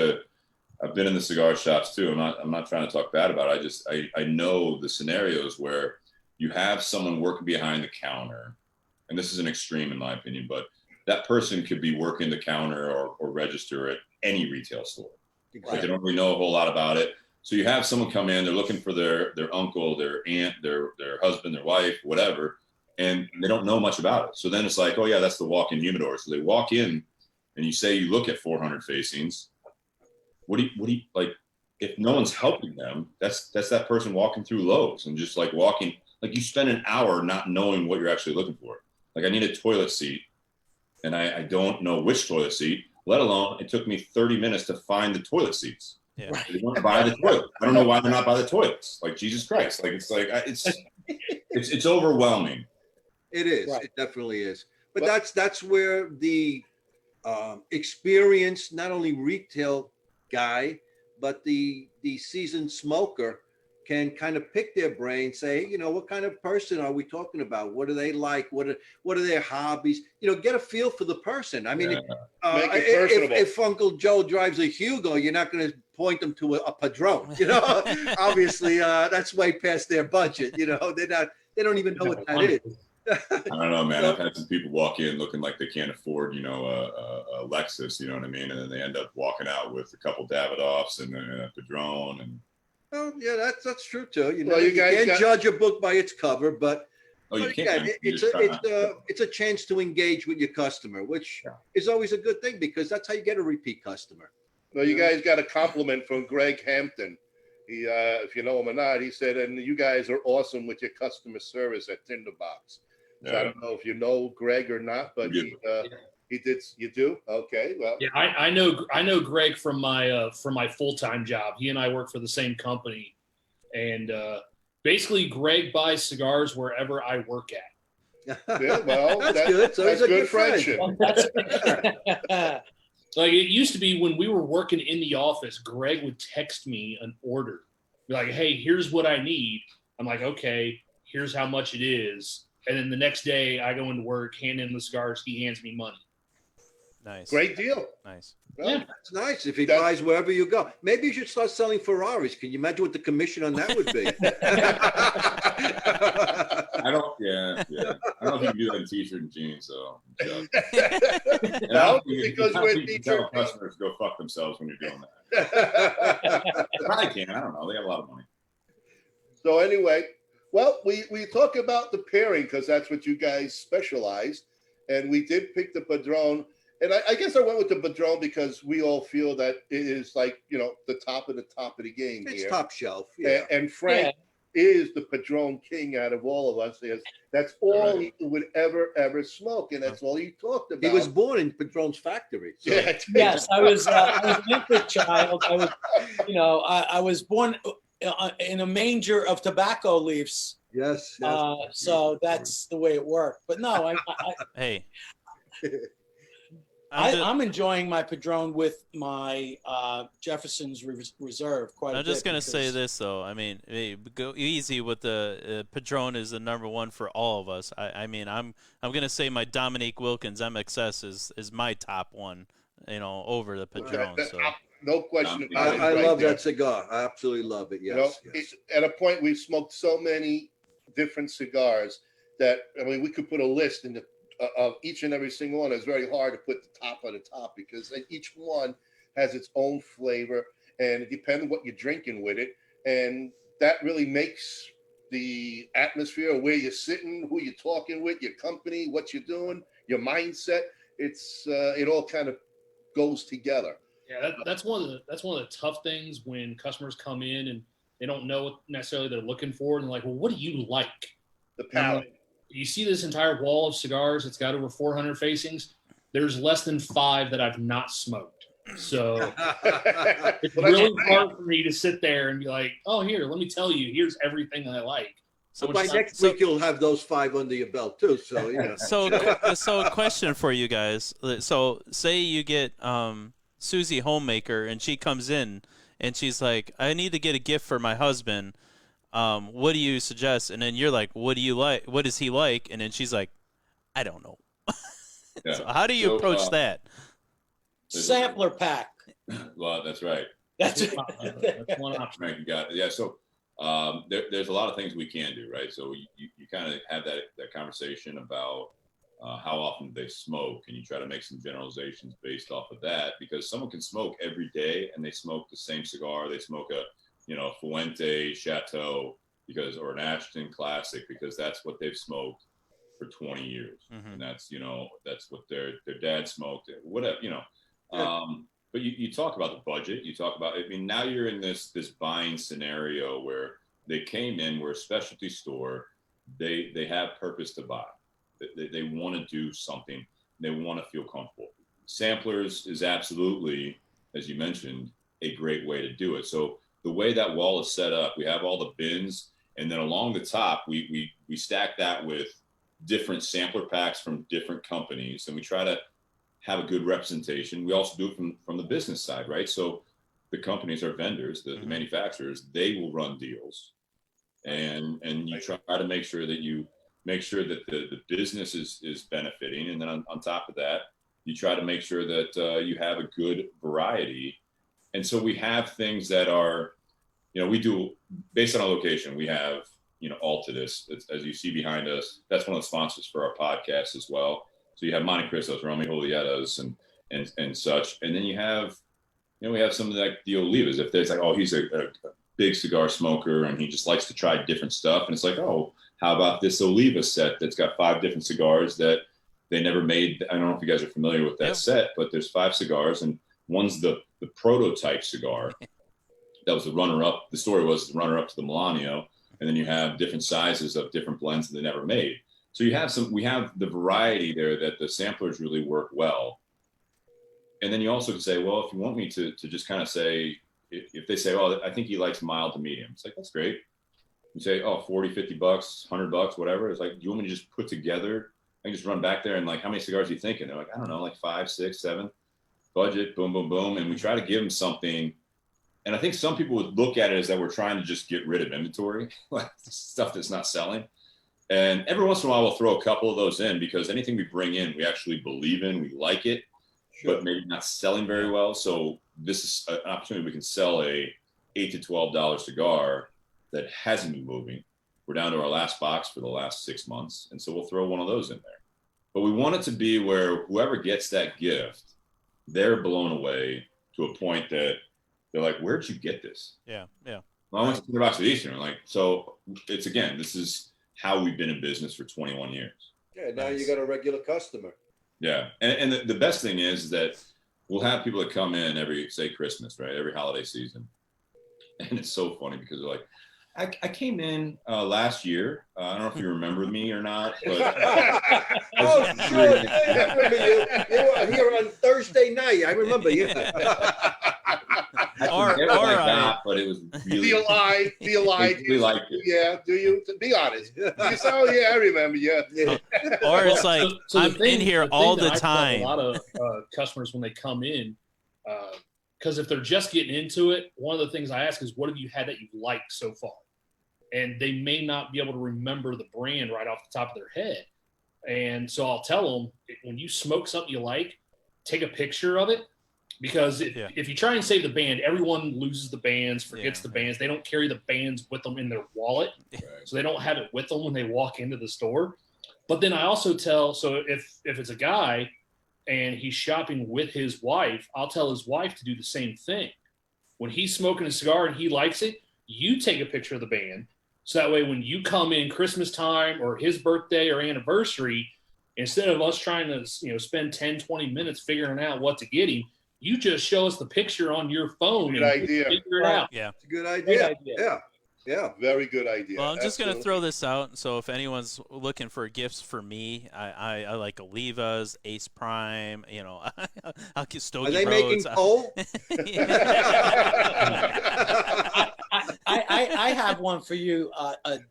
I've been in the cigar shops too. I'm not trying to talk bad about it. I know the scenarios where you have someone working behind the counter, and this is an extreme in my opinion, but that person could be working the counter or register at any retail store. But they don't really know a whole lot about it. So you have someone come in, they're looking for their uncle, their aunt, their husband, their wife, whatever, and they don't know much about it. So then it's like, oh yeah, that's the walk-in humidor. So they walk in and you say you look at 400 facings. What do you like? If no one's helping them, that's that person walking through Lowe's and just like walking, like you spend an hour not knowing what you're actually looking for. Like I need a toilet seat and I don't know which toilet seat, let alone it took me 30 minutes to find the toilet seats. Yeah. They want to buy the toilet. I don't know why they're not by the toilets. Like Jesus Christ. Like it's overwhelming. It is. Right. It definitely is. But Well- that's where the experienced, not only retail guy, but the seasoned smoker can kind of pick their brain, say, what kind of person are we talking about? What do they like? What are their hobbies? Get a feel for the person. I mean, Make it personable. if Uncle Joe drives a Hugo, you're not going to point them to a Padron. Obviously, that's way past their budget. They don't even know what that is. I don't know, man. I've had some people walk in looking like they can't afford, a Lexus, you know what I mean? And then they end up walking out with a couple Davidoffs and a Padron. And well, yeah, that's true too. Well, you guys can't judge a book by its cover, but you again, can. it's a chance to engage with your customer, which is always a good thing because that's how you get a repeat customer. Well, you guys got a compliment from Greg Hampton. He, if you know him or not, he said, and you guys are awesome with your customer service at Tinderbox. So I don't know if you know Greg or not, but he did. You do? Okay. Well, yeah, I know Greg from my full-time job. He and I work for the same company, and basically Greg buys cigars wherever I work at. Yeah, well, that's good. So that's it's a good good friendship. Like it used to be when we were working in the office, Greg would text me an order, be like, "Hey, here's what I need." I'm like, "Okay, here's how much it is." And then the next day, I go into work, hand in the cigars. He hands me money. Nice. Great deal. Nice. Well, Yeah. It's nice if he buys wherever you go. Maybe you should start selling Ferraris. Can you imagine what the commission on that would be? I don't know if you can do that in t-shirt and jeans, so. No, because we're you tell customers to go fuck themselves when you're doing that. Probably can. I don't know. They have a lot of money. So anyway, well, we talk about the pairing because that's what you guys specialize, and we did pick the Padron. And I guess I went with the Padron because we all feel that it is like, the top of the game It's here. top shelf. Yeah. And Frank is the Padron king out of all of us. That's all he would ever smoke, and that's all he talked about. He was born in Padron's factory. So. Yeah, Yes, I was an infant child. I was born in a manger of tobacco leaves. Yes. So that's the way it worked. But no, Hey. I'm enjoying my Padron with my Jefferson's Reserve quite a bit. I'm just gonna say this though. I mean, hey, go easy with the Padron is the number one for all of us. I mean, I'm gonna say my Dominique Wilkins MXS is my top one. Over the Padron. So no question about it. I love that cigar. I absolutely love it. Yes. At a point we've smoked so many different cigars that we could put a list of each and every single one. It's very hard to put the top on the top because each one has its own flavor, and it depends on what you're drinking with it, and that really makes the atmosphere, where you're sitting, who you're talking with, your company, what you're doing, your mindset. It all kind of goes together. Yeah, that's one of the tough things when customers come in and they don't know what necessarily they're looking for, and they're like, "Well, what do you like?" The palate. You see this entire wall of cigars. It's got over 400 facings. There's less than 5 that I've not smoked. So it's really hard for me to sit there and be like, "Oh, here, let me tell you. Here's everything I like." So by next week, you'll have those 5 under your belt too. So So a question for you guys. So say you get Susie Homemaker, and she comes in, and she's like, "I need to get a gift for my husband. What do you suggest?" And then you're like, "What do you like? What does he like?" And then she's like, "I don't know." So how do you approach that? Sampler pack. Well, that's right. That's one option. Right, you got it. Yeah. So there's a lot of things we can do, right? So you kind of have that conversation about how often they smoke, and you try to make some generalizations based off of that, because someone can smoke every day and they smoke the same cigar. They smoke a Fuente Chateau or an Ashton Classic because that's what they've smoked for 20 years. Mm-hmm. And that's what their dad smoked, whatever, but you talk about the budget, you talk about, now you're in this buying scenario where they came in, we're a specialty store, they have purpose to buy. They want to do something. They want to feel comfortable. Samplers is absolutely, as you mentioned, a great way to do it. So the way that wall is set up, we have all the bins, and then along the top, we stack that with different sampler packs from different companies, and we try to have a good representation. We also do it from the business side, right? So the companies are vendors, the manufacturers, they will run deals. and you try to make sure that the business is benefiting, and then on top of that, you try to make sure that you have a good variety. And so we have things that are, we do based on our location. We have Altadis, as you see behind us. That's one of the sponsors for our podcast as well. So you have Monte Cristos, Romy Julietas, and such, and then you have we have some of like the Olivas. If there's like, oh, he's a big cigar smoker and he just likes to try different stuff, and it's like, oh, how about this Oliva set that's got 5 different cigars that they never made. I don't know if you guys are familiar with that set, but there's 5 cigars, and one's the prototype cigar. That was the runner-up. The story was the runner-up to the Milano, and then you have different sizes of different blends that they never made. So we have the variety there that the samplers really work well. And then you also can say, well, if you want me to just kind of say, if they say, oh, I think he likes mild to medium, it's like, that's great. You say, oh, 40, 50 bucks, $100, whatever. It's like, do you want me to just put together? I can just run back there and like, how many cigars are you thinking? They're like, I don't know, like 5, 6, 7. Budget, boom, boom, boom. And we try to give them something. And I think some people would look at it as that we're trying to just get rid of inventory, like stuff that's not selling. And every once in a while, we'll throw a couple of those in, because anything we bring in, we actually believe in, we like it, but maybe not selling very well. So this is an opportunity. We can sell a $8 to $12 cigar that hasn't been moving. We're down to our last box for the last 6 months. And so we'll throw one of those in there. But we want it to be where whoever gets that gift, they're blown away to a point that they're like, where'd you get this? Yeah. Well, I went to the box of Eastern. Like, so it's, again, this is how we've been in business for 21 years. Yeah, now you got a regular customer. Yeah. And the best thing is that we'll have people that come in every, say, Christmas, right? Every holiday season. And it's so funny because they're like, I came in last year. I don't know if you remember me or not, but oh, sure. I remember you. You were here on Thursday night. I remember you. I forget what I got, but it was really. Feel I really liked it. Yeah, do you? Be honest. You say, oh yeah, I remember. Yeah. Or it's like, So I'm in here all the I tell time. A lot of customers when they come in, because if they're just getting into it, one of the things I ask is, what have you had that you've liked so far? And they may not be able to remember the brand right off the top of their head. And so I'll tell them, when you smoke something you like, take a picture of it. Because if you try and save the band, everyone loses the bands, forgets the bands. They don't carry the bands with them in their wallet. So they don't have it with them when they walk into the store. But then I also tell, so if it's a guy and he's shopping with his wife, I'll tell his wife to do the same thing. When he's smoking a cigar and he likes it, you take a picture of the band. So that way when you come in Christmas time or his birthday or anniversary, instead of us trying to spend 10, 20 minutes figuring out what to get him, you just show us the picture on your phone Good and idea. figure it out. Yeah. It's a good idea. Yeah. Very good idea. Well, I'm just going to Absolutely. throw this out. So if anyone's looking for gifts for me, I like Olivas, Ace Prime, I'll get Stogie Are they Roads. making coal? I have one for you.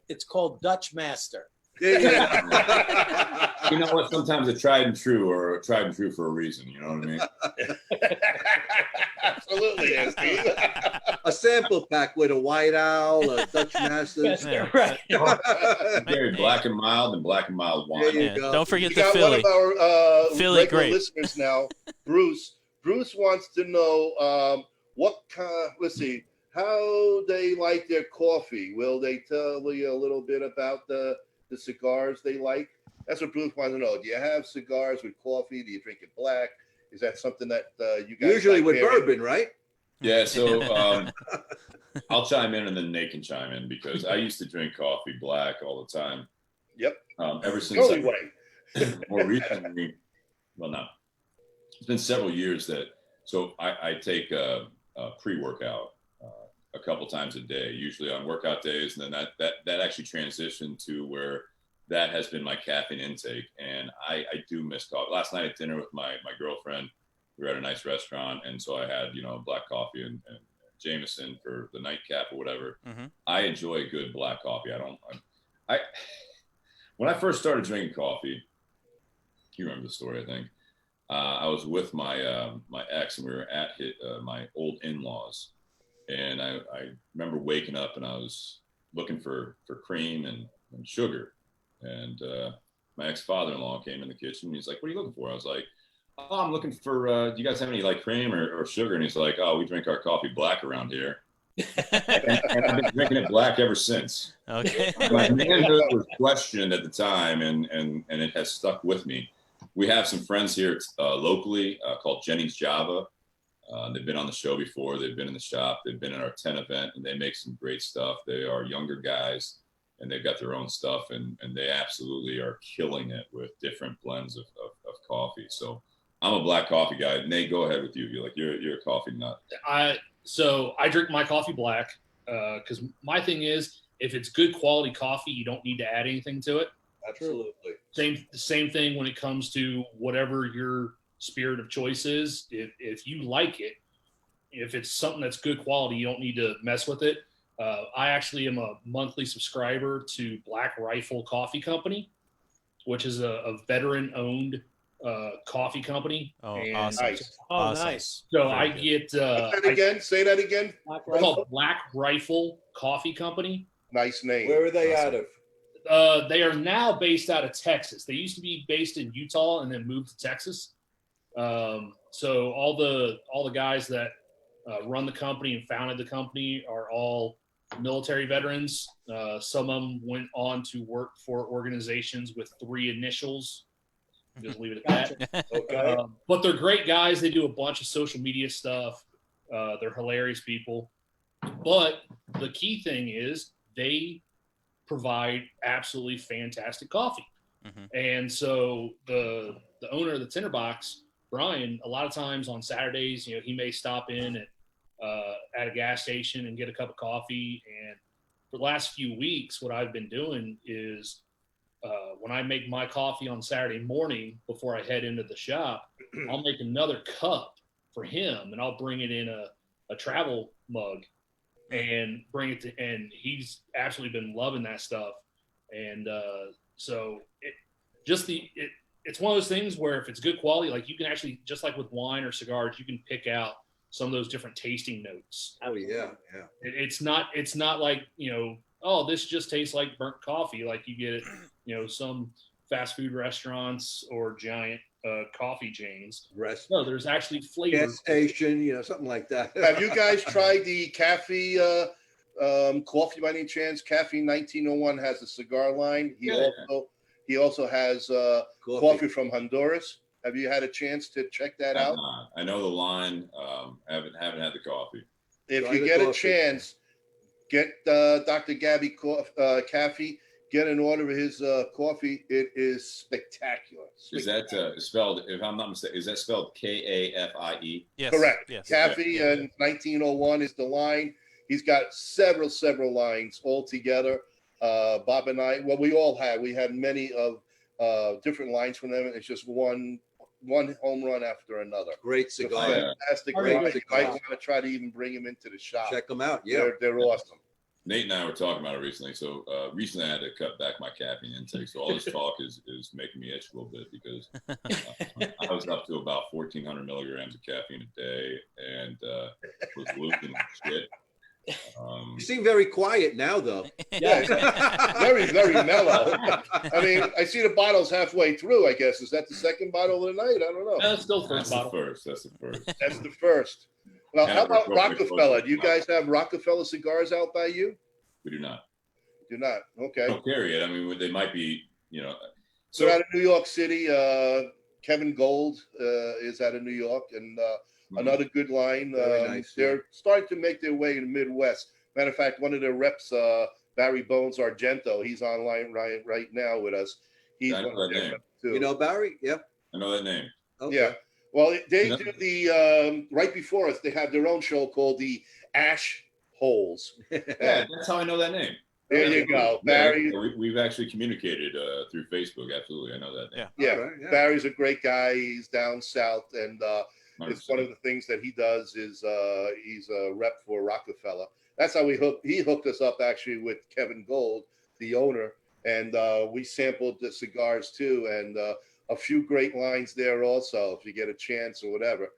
It's called Dutch Master. Yeah. You know what? Sometimes a tried and true for a reason. You know what I mean? Absolutely, yes, Steve. A sample pack with a White Owl, a Dutch Master. Right. Very black and mild and black and mild wine. There you Yeah, go. don't forget We the got Philly. one of our Philly regular grape. listeners now, Bruce. Bruce wants to know what kind. Let's see how they like their coffee. Will they tell you a little bit about the cigars they like? That's what Bruce wants to know. Do you have cigars with coffee? Do you drink it black? Is that something that you guys Usually like with pairing? bourbon, right? Yeah, so I'll chime in and then Nate can chime in, because I used to drink coffee black all the time. Yep. Ever The since only way. more recently, well, no, it's been several years that. So I take a pre-workout a couple times a day, usually on workout days, and then that actually transitioned to where that has been my caffeine intake, and I do miss coffee. Last night at dinner with my girlfriend, we were at a nice restaurant, and so I had black coffee and Jameson for the nightcap or whatever. Mm-hmm. I enjoy good black coffee. I when I first started drinking coffee, you remember the story, I think. I was with my my ex, and we were at my old in-laws, and I remember waking up, and I was looking for cream and sugar. And my ex-father-in-law came in the kitchen. And he's like, "What are you looking for?" I was like, "Oh, I'm looking for. Do you guys have any like cream or sugar?" And he's like, "Oh, we drink our coffee black around here." And I've been drinking it black ever since. Okay. My manhood was questioned at the time, and it has stuck with me. We have some friends here locally called Jennings Java. They've been on the show before. They've been in the shop. They've been at our 10 event, and they make some great stuff. They are younger guys, and they've got their own stuff, and they absolutely are killing it with different blends of coffee. So I'm a black coffee guy. Nate, go ahead with you. You're a coffee nut. So I drink my coffee black because my thing is, if it's good quality coffee, you don't need to add anything to it. Absolutely. Same thing when it comes to whatever your spirit of choice is. If you like it, if it's something that's good quality, you don't need to mess with it. I actually am a monthly subscriber to Black Rifle Coffee Company, which is a veteran-owned coffee company. Oh, And awesome. Nice. Oh, Awesome. nice. So Very I good. get Say that again. it's called Black Rifle Coffee Company. Nice name. Where are they Awesome. out of? They are now based out of Texas. They used to be based in Utah and then moved to Texas. So all the guys that run the company and founded the company are all military veterans. Some of them went on to work for organizations with 3 initials. Just leave it at that. Okay. But they're great guys. They do a bunch of social media stuff. They're hilarious people. But the key thing is they provide absolutely fantastic coffee. Mhm. And so the owner of the Tinderbox, Brian, a lot of times on Saturdays, he may stop in at a gas station and get a cup of coffee. And for the last few weeks, what I've been doing is when I make my coffee on Saturday morning before I head into the shop, I'll make another cup for him, and I'll bring it in a travel mug and bring it to, and he's absolutely been loving that stuff. And so it's one of those things where if it's good quality, like you can actually, just like with wine or cigars, you can pick out some of those different tasting notes. Oh yeah. It's not like, oh, this just tastes like burnt coffee. Like you get it, some fast food restaurants or giant coffee chains. Rest. No, there's actually flavor. Gas station, something like that. Have you guys tried the Cafe coffee by any chance? Cafe 1901 has a cigar line. He also has coffee from Honduras. Have you had a chance to check that out? I know the line. Haven't had the coffee. If Try you the get a coffee. chance, get Dr. Gabby Cafe. Get an order of his coffee. It is spectacular. Is that spelled? If I'm not mistaken, is that spelled Kafie? Yes. Correct. Yes. Cafe and 1901 is the line. He's got several lines all together. Bob and I, well, we had many of different lines from them. It's just one home run after another. Great It's a cigar. fantastic Very line. good You might cigar. want to try to even bring him into the shop. Check them out. Yeah. They're awesome. Nate and I were talking about it recently. So recently I had to cut back my caffeine intake. So all this talk is making me itch a little bit because I was up to about 1,400 milligrams of caffeine a day and was losing shit. You seem very quiet now, though. Yeah, very, very mellow. I mean, I see the bottle's halfway through, I guess. Is that the second bottle of the night? I don't know. That's still the That's first the bottle. first. That's the first. That's the first. Well, Yeah, how about we're close. Rockefeller? Do you guys have Rockefeller cigars out by you? We do not. Do not. Okay. Don't carry it. I mean, they might be, So out of New York City, Kevin Gold is out of New York, and another good line. Very nice, They're starting to make their way in the Midwest. Matter of fact, one of their reps, Barry Bones Argento, he's online right now with us. He's I know one of that their name. reps too. You know Barry? Yeah. I know that name. Okay. Yeah. Well, they Yeah. do the right before us. They have their own show called the Ash Holes. Yeah, that's how I know that name. There you go, Yeah, Barry. we've actually communicated through Facebook. Absolutely, I know that name. Yeah. Yeah, All right, yeah. Barry's a great guy. He's down south, and it's 100%. one of the things that he does is he's a rep for Rockefeller. That's how he hooked us up actually with Kevin Gold, the owner, and we sampled the cigars too, and a few great lines there also. If you get a chance or whatever,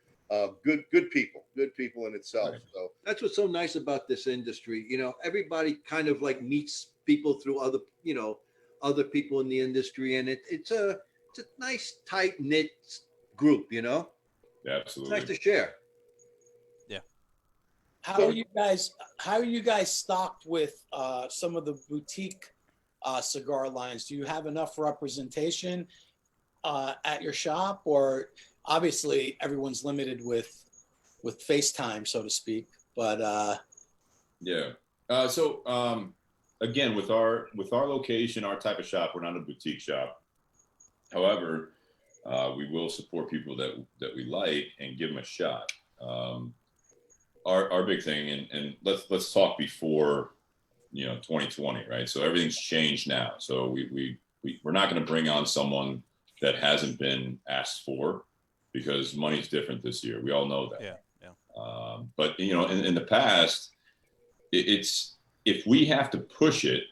Good people in itself. Right. So That's what's so nice about this industry. Everybody kind of like meets people through other people in the industry, and it's a nice tight knit group. Yeah, It's absolutely. nice to share. How are you guys stocked with some of the boutique cigar lines? Do you have enough representation at your shop, or obviously everyone's limited with FaceTime, so to speak? But Yeah. Again, with our location, our type of shop, we're not a boutique shop. However, we will support people that we like and give them a shot. Our big thing, and let's talk before 2020, right? So everything's changed now. So we're not going to bring on someone that hasn't been asked for, because money's different this year. We all know that. Yeah. But in the past, it's if we have to push it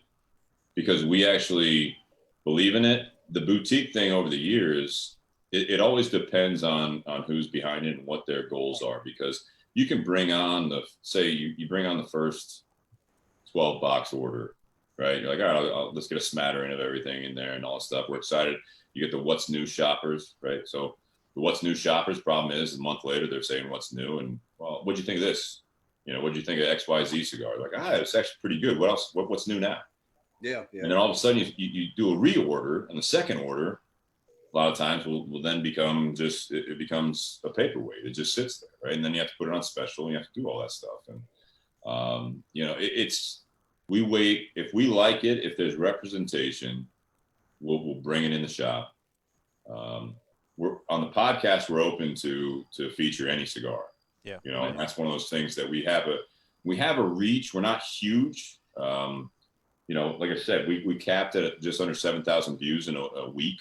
because we actually believe in it. The boutique thing over the years, it always depends on who's behind it and what their goals are, because you can bring on you bring on the first 12 box order, right? You're like, all right, let's get a smattering of everything in there and all that stuff. We're excited. You get the what's new shoppers, right? So the what's new shoppers problem is a month later, they're saying what's new. And well, what'd you think of this? What'd you think of XYZ cigar? Like, it's actually pretty good. What else? What's new now? Yeah. And then all of a sudden you do a reorder, and the second order, a lot of times will then become it becomes a paperweight. It just sits there, right? And then you have to put it on special, and you have to do all that stuff. And we wait. If we like it, if there's representation, we'll bring it in the shop. We're on the podcast. We're open to feature any cigar. Yeah. And that's one of those things that we have a reach. We're not huge. Like I said, we capped it at just under 7,000 views in a week.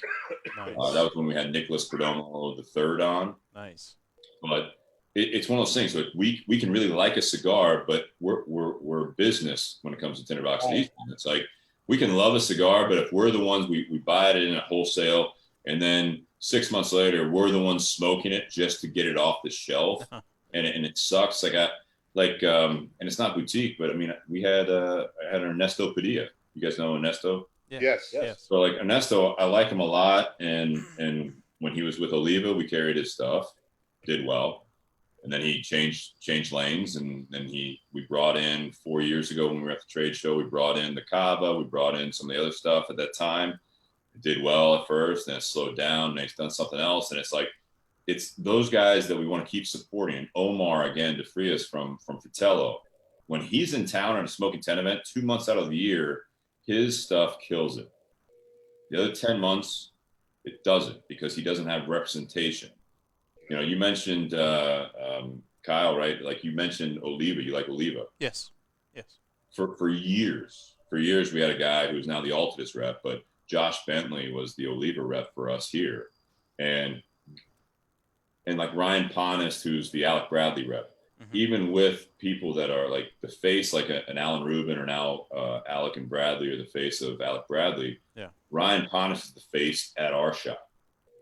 Nice. That was when we had Nicholas Perdomo the third on. Nice. But it's one of those things. So we can really like a cigar, but we're business when it comes to tinderbox and Eastman. It's like we can love a cigar, but if we're the ones we buy it in a wholesale, and then 6 months later we're the ones smoking it just to get it off the shelf, and it sucks. And it's not boutique, but I mean, I had Ernesto Padilla. You guys know Ernesto? Yeah. Yes. So like Ernesto, I like him a lot. And when he was with Oliva, we carried his stuff, did well. And then he changed lanes. And then we brought in 4 years ago when we were at the trade show, we brought in the Cava, we brought in some of the other stuff at that time. It did well at first, then it slowed down, and he's done something else. And it's like, it's those guys that we want to keep supporting. And Omar, again, to free us from Fratello, when he's in town at a smoking 10 event, 2 months out of the year, his stuff kills it. The other 10 months, it doesn't, because he doesn't have representation. You mentioned Kyle, right? Like you mentioned Oliva. You like Oliva. Yes. For years, we had a guy who's now the Altadis rep, but Josh Bentley was the Oliva rep for us here. And like Ryan Ponist, who's the Alec Bradley rep, even with people that are like the face, like an Alan Rubin, or now Alec and Bradley are the face of Alec Bradley. Yeah. Ryan Ponist is the face at our shop.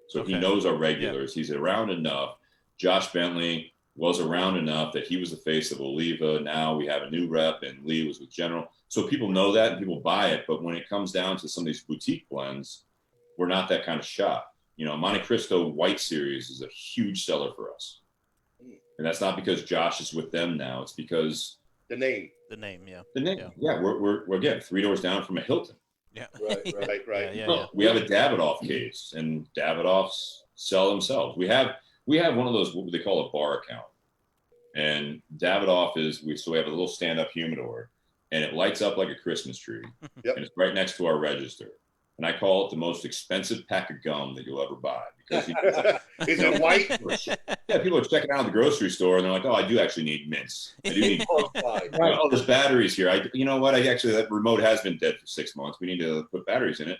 So he knows our regulars. Yeah. He's around enough. Josh Bentley was around enough that he was the face of Oliva. Now we have a new rep, and Lee was with General. So people know that and people buy it. But when it comes down to some of these boutique blends, we're not that kind of shop. Monte Cristo White Series is a huge seller for us. And that's not because Josh is with them now. It's because the name. Yeah. The name. Yeah. We're again 3 doors down from a Hilton. Yeah. Right. Yeah. We have a Davidoff case, and Davidoffs sell themselves. We have one of those, what they call a bar account. And Davidoff so we have a little stand-up humidor, and it lights up like a Christmas tree. Yep. And it's right next to our register. And I call it the most expensive pack of gum that you'll ever buy, because is it white? Yeah, people are checking out at the grocery store and they're like, "Oh, I do actually need mints. I do need oh, there's batteries here. You know what? That remote has been dead for 6 months. We need to put batteries in it."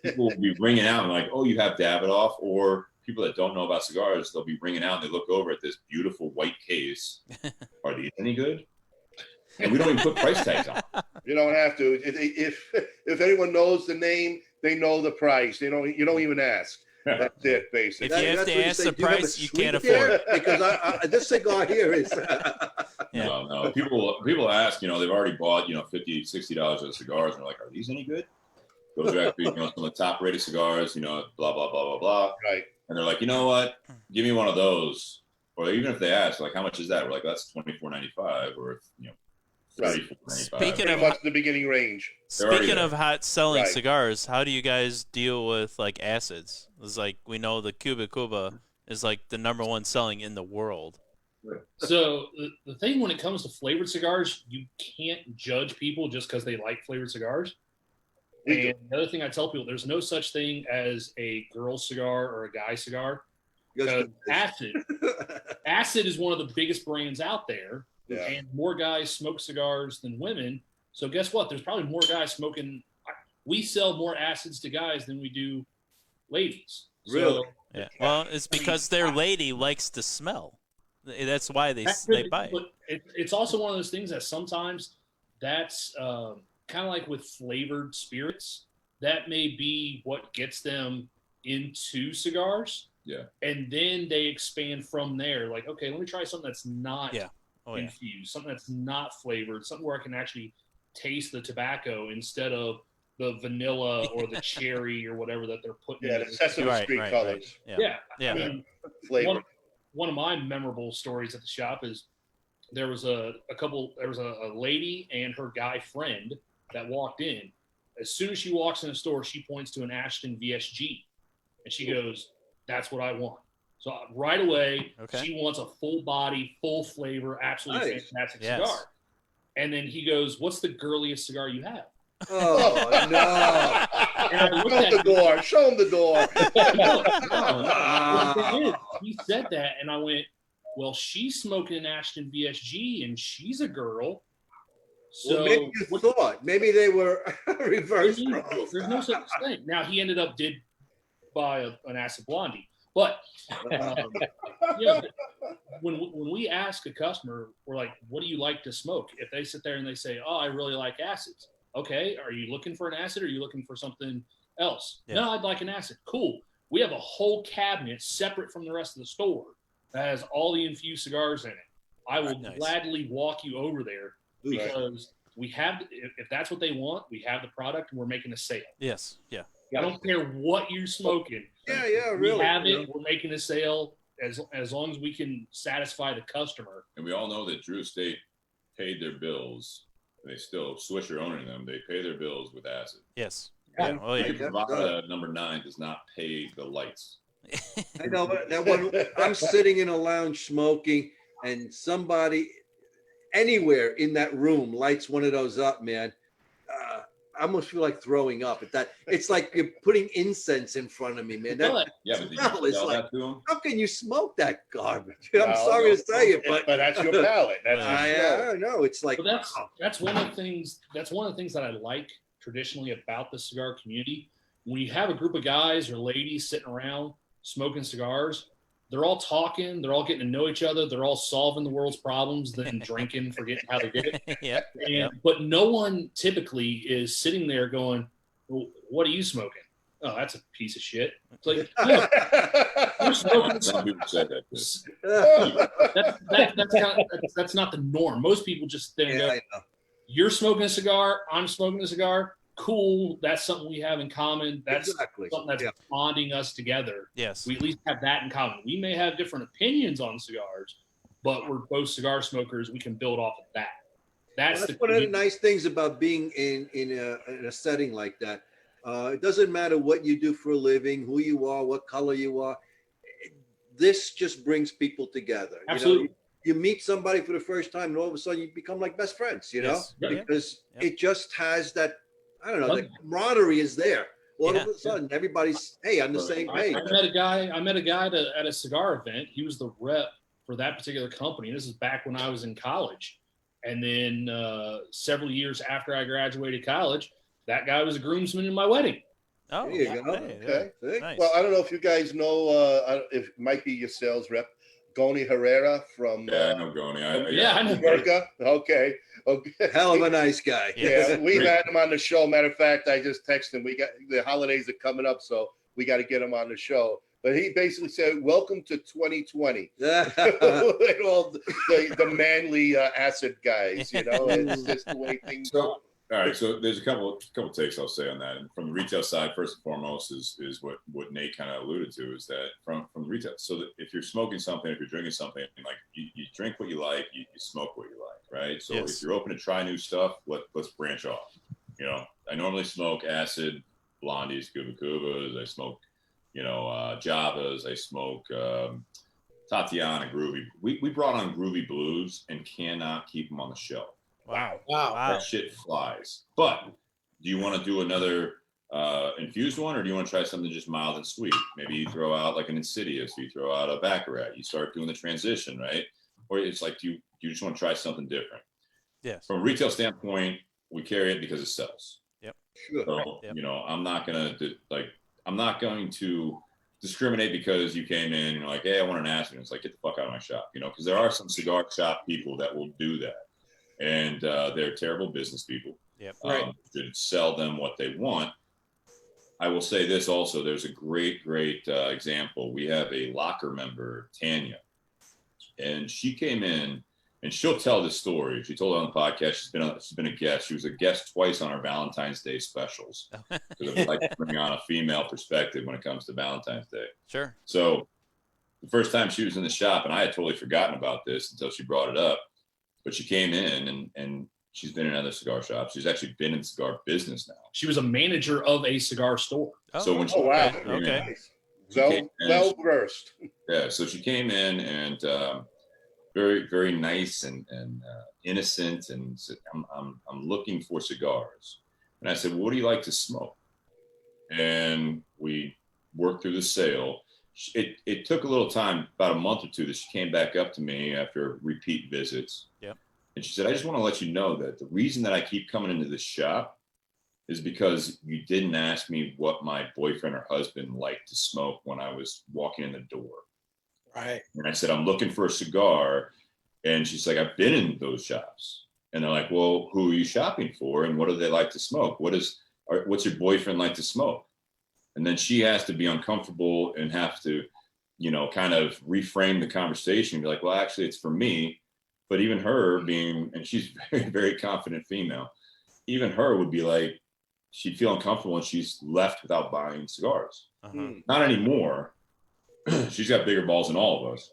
People will be ringing out and like, "Oh, you have Davidoff," or people that don't know about cigars, they'll be ringing out and they look over at this beautiful white case. Are these any good? And we don't even put price tags on. You don't have to. If anyone knows the name, they know the price. You don't even ask. That's it, basically. If you have That's to what ask say, the "Do you have a price, you suite can't afford there?" it. Because this cigar here is. Yeah. No. People ask, they've already bought, $50, $60 of cigars, and they're like, are these any good? Those are actually, some of the top rated cigars, blah, blah, blah, blah, blah. Right. And they're like, you know what? Give me one of those. Or even if they ask, like, how much is that? We're like, that's $24.95 or, $34.95. Speaking Pretty of much the beginning range. Speaking of hot selling Right. cigars, how do you guys deal with like acids? It's like we know the Cuba is like the #1 selling in the world. So the thing when it comes to flavored cigars, you can't judge people just because they like flavored cigars. And the other thing I tell people, there's no such thing as a girl cigar or a guy cigar. Because acid is one of the biggest brands out there, and more guys smoke cigars than women. So guess what? There's probably more guys smoking. We sell more acids to guys than we do ladies. Really? So, Yeah. Well, it's because their lady likes to smell. That's why they buy it. But it's also one of those things that sometimes that's kind of like with flavored spirits. That may be what gets them into cigars. Yeah. And then they expand from there. Like, okay, let me try something that's not infused, something that's not flavored, something where I can actually taste the tobacco instead of the vanilla or the cherry or whatever that they're putting in. The Sesame Street colors. Yeah. Yeah. I mean, Flavor. one of my memorable stories at the shop is there was a lady and her guy friend that walked in. As soon as she walks in the store, she points to an Ashton VSG and she goes, "That's what I want." So right away, she wants a full body, full flavor, absolutely fantastic cigar. And then he goes, "What's the girliest cigar you have?" Oh, no. Show him the door. He said that, and I went, "Well, she's smoking an Ashton VSG, and she's a girl." So maybe you thought. Maybe they were reversed. There's no such thing. Now, he did buy an Acid Blondie. But when we ask a customer, we're like, "What do you like to smoke?" If they sit there and they say, "Oh, I really like acids." Okay, are you looking for an acid or are you looking for something else? Yeah. No, I'd like an acid. Cool. We have a whole cabinet separate from the rest of the store that has all the infused cigars in it. I will gladly walk you over there because we have, if that's what they want, we have the product and we're making a sale. Yes. Yeah. I don't care what you're smoking. Yeah, really. We have it. We're making a sale as long as we can satisfy the customer. And we all know that Drew Estate paid their bills. They still, Swisher owning them, they pay their bills with acid. Yes. Yeah. Oh, yeah. Nevada #9 does not pay the lights. I know, but that one, I'm sitting in a lounge smoking, and somebody anywhere in that room lights one of those up, man. I almost feel like throwing up at that. It's like you're putting incense in front of me, man. That but did you tell that to him? How can you smoke that garbage? I'm sorry to say it, but that's your palate. I know. It's like that's one of the things. That's one of the things that I like traditionally about the cigar community. When you have a group of guys or ladies sitting around smoking cigars, they're all talking, they're all getting to know each other, they're all solving the world's problems, then drinking, forgetting how they did it. But no one typically is sitting there going, "Well, what are you smoking?" "Oh, that's a piece of shit." It's like, no, you're smoking. Some people said that. That's not the norm. Most people just think, "You're smoking a cigar, I'm smoking a cigar. Cool, that's something we have in common. That's something that's bonding us together." Yes. We at least have that in common. We may have different opinions on cigars, but we're both cigar smokers. We can build off of that. That's one of the nice things about being in a setting like that. It doesn't matter what you do for a living, who you are, what color you are. This just brings people together. Absolutely. You meet somebody for the first time, and all of a sudden you become like best friends, because it just has that, I don't know, the camaraderie is there. All of a sudden, everybody's, on the same page. I met a guy at a cigar event. He was the rep for that particular company. This is back when I was in college. And then several years after I graduated college, that guy was a groomsman in my wedding. Oh, there you go. Okay. Nice. Well, I don't know if you guys know, if it might be your sales rep, Goni Herrera from. I know Goni. I know. America. Okay. Hell of a nice guy. Yeah, we've had him on the show. Matter of fact, I just texted him. We got the holidays are coming up, so we got to get him on the show. But he basically said, "Welcome to 2020." And all the manly acid guys, you know, it's just the way things So, go. all right. So there's a couple takes I'll say on that. And from the retail side, first and foremost, is what Nate kind of alluded to, is that from the retail. So that if you're smoking something, if you're drinking something, like you drink what you like, you smoke what you like, right? So Yes. if you're open to try new stuff, let's branch off. You know, I normally smoke acid, blondies, Cuba Cubas. I smoke, Javas. I smoke Tatiana Groovy. We brought on Groovy Blues and cannot keep them on the shelf. Wow. That shit flies. But do you want to do another infused one, or do you want to try something just mild and sweet? Maybe you throw out like an Insidious, you throw out a Baccarat, you start doing the transition, right? Or it's like, do you just want to try something different? Yes. From a retail standpoint, we carry it because it sells. Yep. Sure. So, Yep. I'm not going to discriminate because you came in and you're like, hey, I want an acid. It's like, get the fuck out of my shop, because there are some cigar shop people that will do that. And they're terrible business people. Yep. Should sell them what they want. I will say this also, there's a great example. We have a locker member, Tanya, and she came in, and she'll tell this story. She told it on the podcast. She's been a guest. She was a guest twice on our Valentine's Day specials. Because I like to bring on a female perspective when it comes to Valentine's Day. Sure. So the first time she was in the shop, and I had totally forgotten about this until she brought it up, but she came in and she's been in other cigar shops. She's actually been in cigar business now. She was a manager of a cigar store. So when she wow. came Okay. in, Well versed. yeah, so she came in and very, very nice and innocent, and said, I'm looking for cigars. And I said, well, what do you like to smoke? And we worked through the sale. It took a little time, about a month or two, that she came back up to me after repeat visits. Yep. And she said, I just want to let you know that the reason that I keep coming into this shop is because you didn't ask me what my boyfriend or husband liked to smoke when I was walking in the door. Right. And I said, I'm looking for a cigar. And she's like, I've been in those shops. And they're like, well, who are you shopping for? And what do they like to smoke? What's your boyfriend like to smoke? And then she has to be uncomfortable and have to, kind of reframe the conversation and be like, well, actually, it's for me. But even her and she's very, very confident female, even her would be like, she'd feel uncomfortable and she's left without buying cigars. Uh-huh. Not anymore. She's got bigger balls than all of us.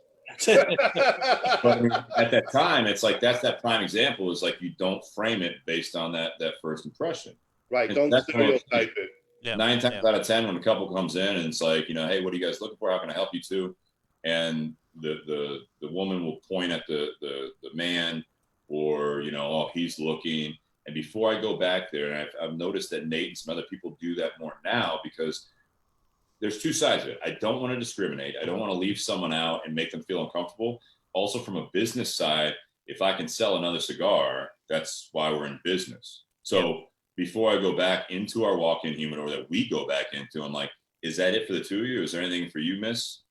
But at that time, it's like, that's that prime example, is like, you don't frame it based on that first impression. Right. And Don't that's stereotype it. Yeah. 9 times out of 10, when a couple comes in and it's like, hey, what are you guys looking for? How can I help you too? And the woman will point at the man, or, oh, he's looking. And before I go back there, and I've noticed that Nate and some other people do that more now, because there's two sides of it. I don't want to discriminate. I don't want to leave someone out and make them feel uncomfortable. Also, from a business side, if I can sell another cigar, that's why we're in business. So before I go back into our walk-in humidor that we go back into, I'm like, is that it for the two of you? Is there anything for you, miss?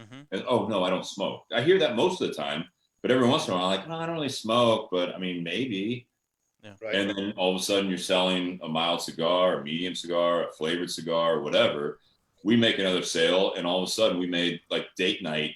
Mm-hmm. And, oh, no, I don't smoke. I hear that most of the time, but every once in a while, I'm like, no, I don't really smoke, but I mean, maybe. Yeah. Right. And then all of a sudden you're selling a mild cigar, a medium cigar, a flavored cigar, or whatever. We make another sale, and all of a sudden we made like date night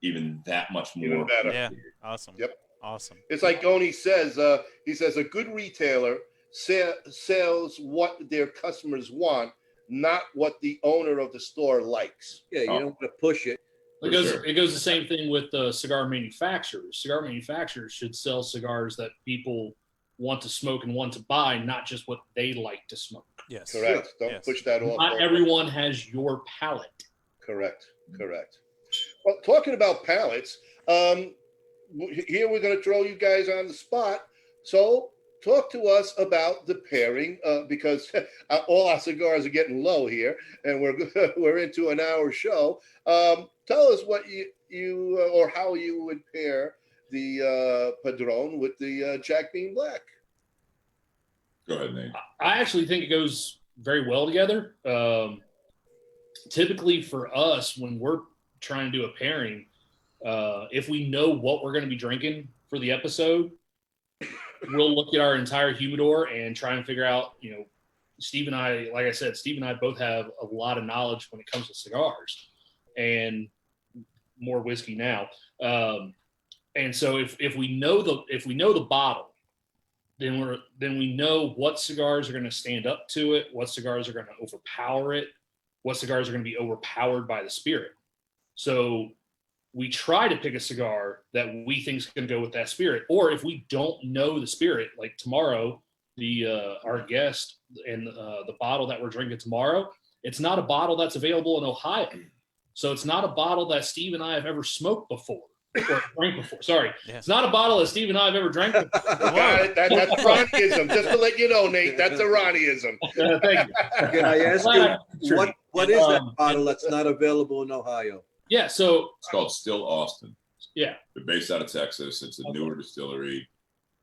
even that much more. Even better. Yeah. Awesome. Yep. Awesome. It's like Goni says, he says a good retailer sells what their customers want, not what the owner of the store likes. Yeah, you don't want to push it. For Because sure. it goes the same thing with the cigar manufacturers. Cigar manufacturers should sell cigars that people want to smoke and want to buy, not just what they like to smoke. Yes. Correct. Don't Yes. push that off. Not everyone has your palate. Correct. Well, talking about palettes, here we're going to throw you guys on the spot. So talk to us about the pairing, because all our cigars are getting low here, and we're into an hour show. Tell us what you or how you would pair the Padron with the Jack Bean Black. Go ahead, Nate. I actually think it goes very well together. Typically for us, when we're trying to do a pairing, if we know what we're going to be drinking for the episode, we'll look at our entire humidor and try and figure out, Steve and I, like I said, Steve and I both have a lot of knowledge when it comes to cigars, and more whiskey now. And so if we know the bottle, then we know what cigars are going to stand up to it, what cigars are going to overpower it, what cigars are going to be overpowered by the spirit. So we try to pick a cigar that we think is going to go with that spirit. Or if we don't know the spirit, like tomorrow, our guest and the bottle that we're drinking tomorrow, it's not a bottle that's available in Ohio. So it's not a bottle that Steve and I have ever smoked before. Or drank before. Sorry. Yeah. It's not a bottle that Steve and I have ever drank before. That's Ronnieism. Just to let you know, Nate, that's a Ronnieism. Thank you. Can I ask you, what is that bottle that's not available in Ohio? Yeah, so It's called Still Austin. yeah. They're based out of Texas. It's a newer distillery.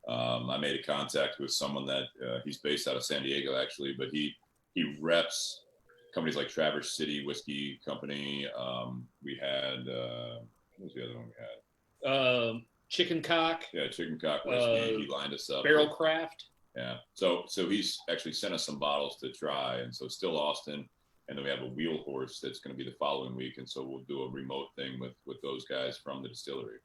I made a contact with someone that he's based out of San Diego, actually, but he reps companies like Traverse City Whiskey Company. We had what was the other one we had? Chicken Cock, Yeah, Chicken Cock Whiskey. He lined us up. Barrel Craft. Yeah. So he's actually sent us some bottles to try, and so Still Austin, and then we have a Wheel Horse that's going to be the following week, and so we'll do a remote thing with those guys from the distillery.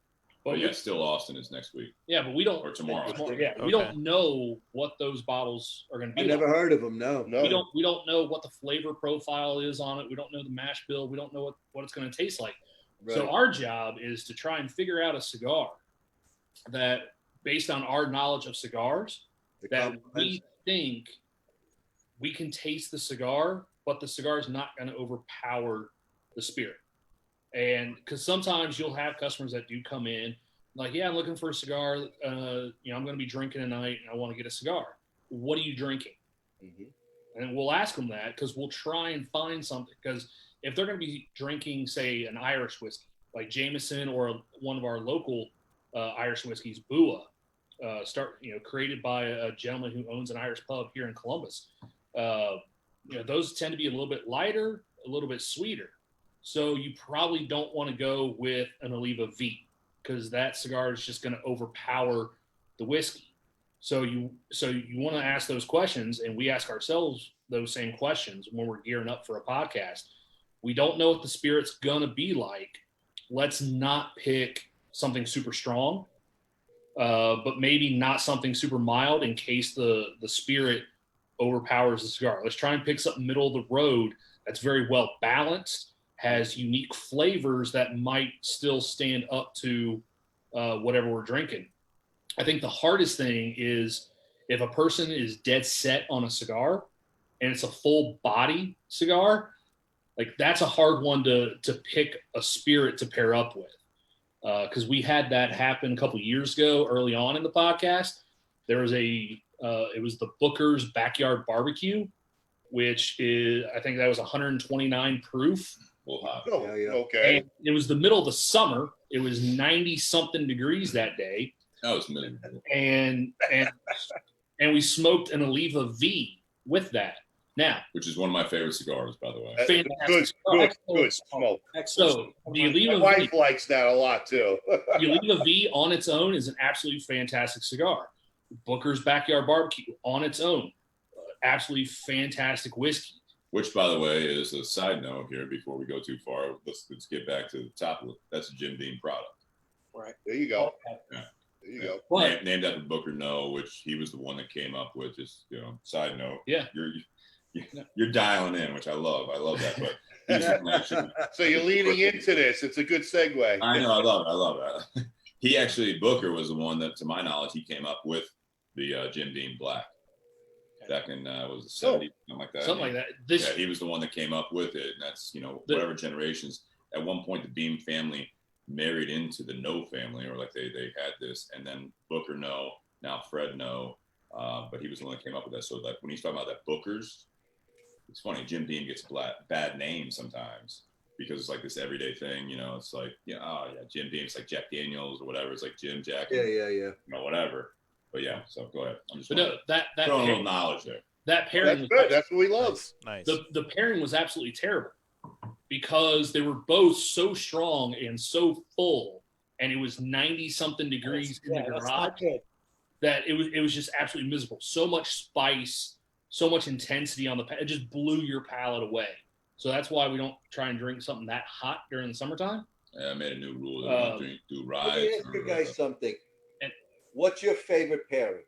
But yeah, Still Austin is next week. Yeah, but we don't. Or tomorrow. Yeah, we don't know what those bottles are going to be. I never heard of them. No. We don't know what the flavor profile is on it. We don't know the mash bill. We don't know what it's going to taste like. Right. So our job is to try and figure out a cigar that, based on our knowledge of cigars, that we think we can taste the cigar, but the cigar is not going to overpower the spirit. And because sometimes you'll have customers that do come in like, yeah, I'm looking for a cigar. I'm going to be drinking tonight and I want to get a cigar. What are you drinking? Mm-hmm. And we'll ask them that because we'll try and find something. Because if they're going to be drinking, say, an Irish whiskey like Jameson or one of our local Irish whiskeys, Bua, created by a gentleman who owns an Irish pub here in Columbus. Those tend to be a little bit lighter, a little bit sweeter. So you probably don't want to go with an Oliva V because that cigar is just going to overpower the whiskey. So you want to ask those questions, and we ask ourselves those same questions when we're gearing up for a podcast. We don't know what the spirit's going to be like. Let's not pick something super strong, but maybe not something super mild in case the spirit overpowers the cigar. Let's try and pick something middle of the road that's very well balanced, has unique flavors that might still stand up to whatever we're drinking. I think the hardest thing is if a person is dead set on a cigar and it's a full body cigar, like that's a hard one to pick a spirit to pair up with. Because we had that happen a couple of years ago early on in the podcast. There was it was the Booker's Backyard Barbecue, which is, I think that was 129 proof. Okay. And it was the middle of the summer. It was 90 something degrees that day. That was middle. And we smoked an Oliva V with that. Now, Which is one of my favorite cigars, by the way. fantastic. Good smoke. So the Oliva My V, wife likes that a lot too. the Oliva V on its own is an absolutely fantastic cigar. Booker's Backyard Barbecue on its own, absolutely fantastic whiskey. Which, by the way, is a side note here before we go too far. Let's get back to the top of it. That's a Jim Beam product. Right. There you go. Yeah. There you go. But, Named after Booker No, which he was the one that came up with. Just side note. Yeah. You're dialing in, which I love. I love that. But he's actually, So you're leading into this. It's a good segue. I know. I love it. He actually, Booker was the one that, to my knowledge, he came up with the Jim Beam Black. Back in was it 70, something like that. Something like that. He was the one that came up with it, and that's whatever generations. At one point, the Beam family married into the No family, or like they had this, and then Booker No, now Fred No, but he was the one that came up with that. So like when he's talking about that Booker's, it's funny. Jim Beam gets bad names sometimes because it's like this everyday thing. It's like Jim Beam. It's like Jack Daniels or whatever. It's like Jim Jack. Yeah. Whatever. But yeah, so go ahead. I'm just that throwing a little knowledge there. That pairing That's good. That's what we love. Nice. The pairing was absolutely terrible because they were both so strong and so full, and it was 90 something degrees in the garage that it was just absolutely miserable. So much spice so much intensity on the it just blew your palate away. So that's why we don't try and drink something that hot during the summertime. Yeah, I made a new rule that we don't do Let rides. me ask you guys something. And- What's your favorite pairing?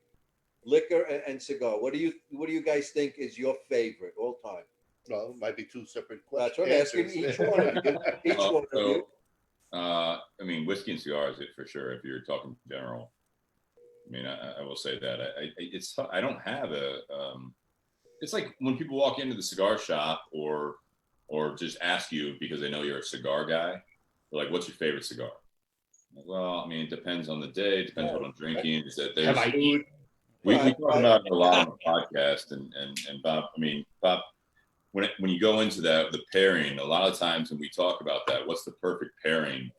Liquor and cigar. What do you guys think is your favorite all time? Well, it might be two separate That's questions. what I'm asking each one of you. Each one of you. I mean, whiskey and cigars, for sure. If you're talking general, I mean, I will say that I don't have a. It's like when people walk into the cigar shop or just ask you because they know you're a cigar guy. They're like, "What's your favorite cigar?" I'm like, well, I mean, it depends on the day. It depends what I'm drinking. Is that Have I eaten? we talk about it a lot on the podcast, and Bob. I mean, Bob. When you go into the pairing, a lot of times when we talk about that, what's the perfect pairing?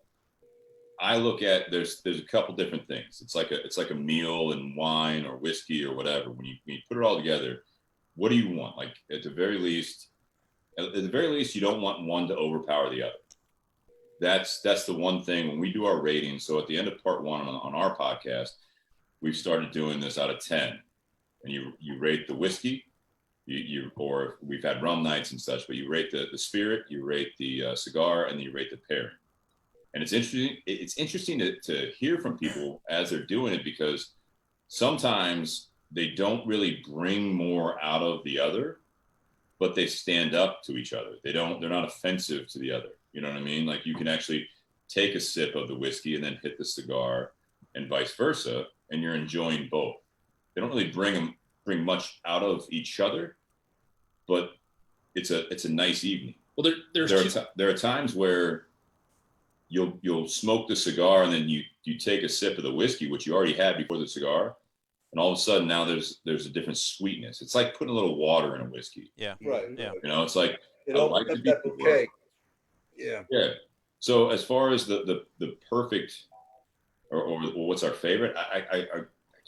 I look at there's a couple different things. It's like a meal and wine or whiskey or whatever. When you put it all together, what do you want? Like at the very least, you don't want one to overpower the other. That's the one thing when we do our rating. So at the end of part one on our podcast, we've started doing this out of 10, and you rate the whiskey. Or we've had rum nights and such, but you rate the spirit, you rate the cigar, and you rate the pairing. And it's interesting. It's interesting to hear from people as they're doing it, because sometimes they don't really bring more out of the other, but they stand up to each other. They're not offensive to the other. You know what I mean? Like you can actually take a sip of the whiskey and then hit the cigar, and vice versa, and you're enjoying both. They don't really bring much out of each other, but it's a nice evening. Well, there are times where you'll smoke the cigar and then you take a sip of the whiskey, which you already had before the cigar, and all of a sudden now there's a different sweetness. It's like putting a little water in a whiskey. Yeah. Right. Yeah. You know, it's like It I opens like to up be that bouquet. Yeah. Yeah. So as far as the perfect or what's our favorite, I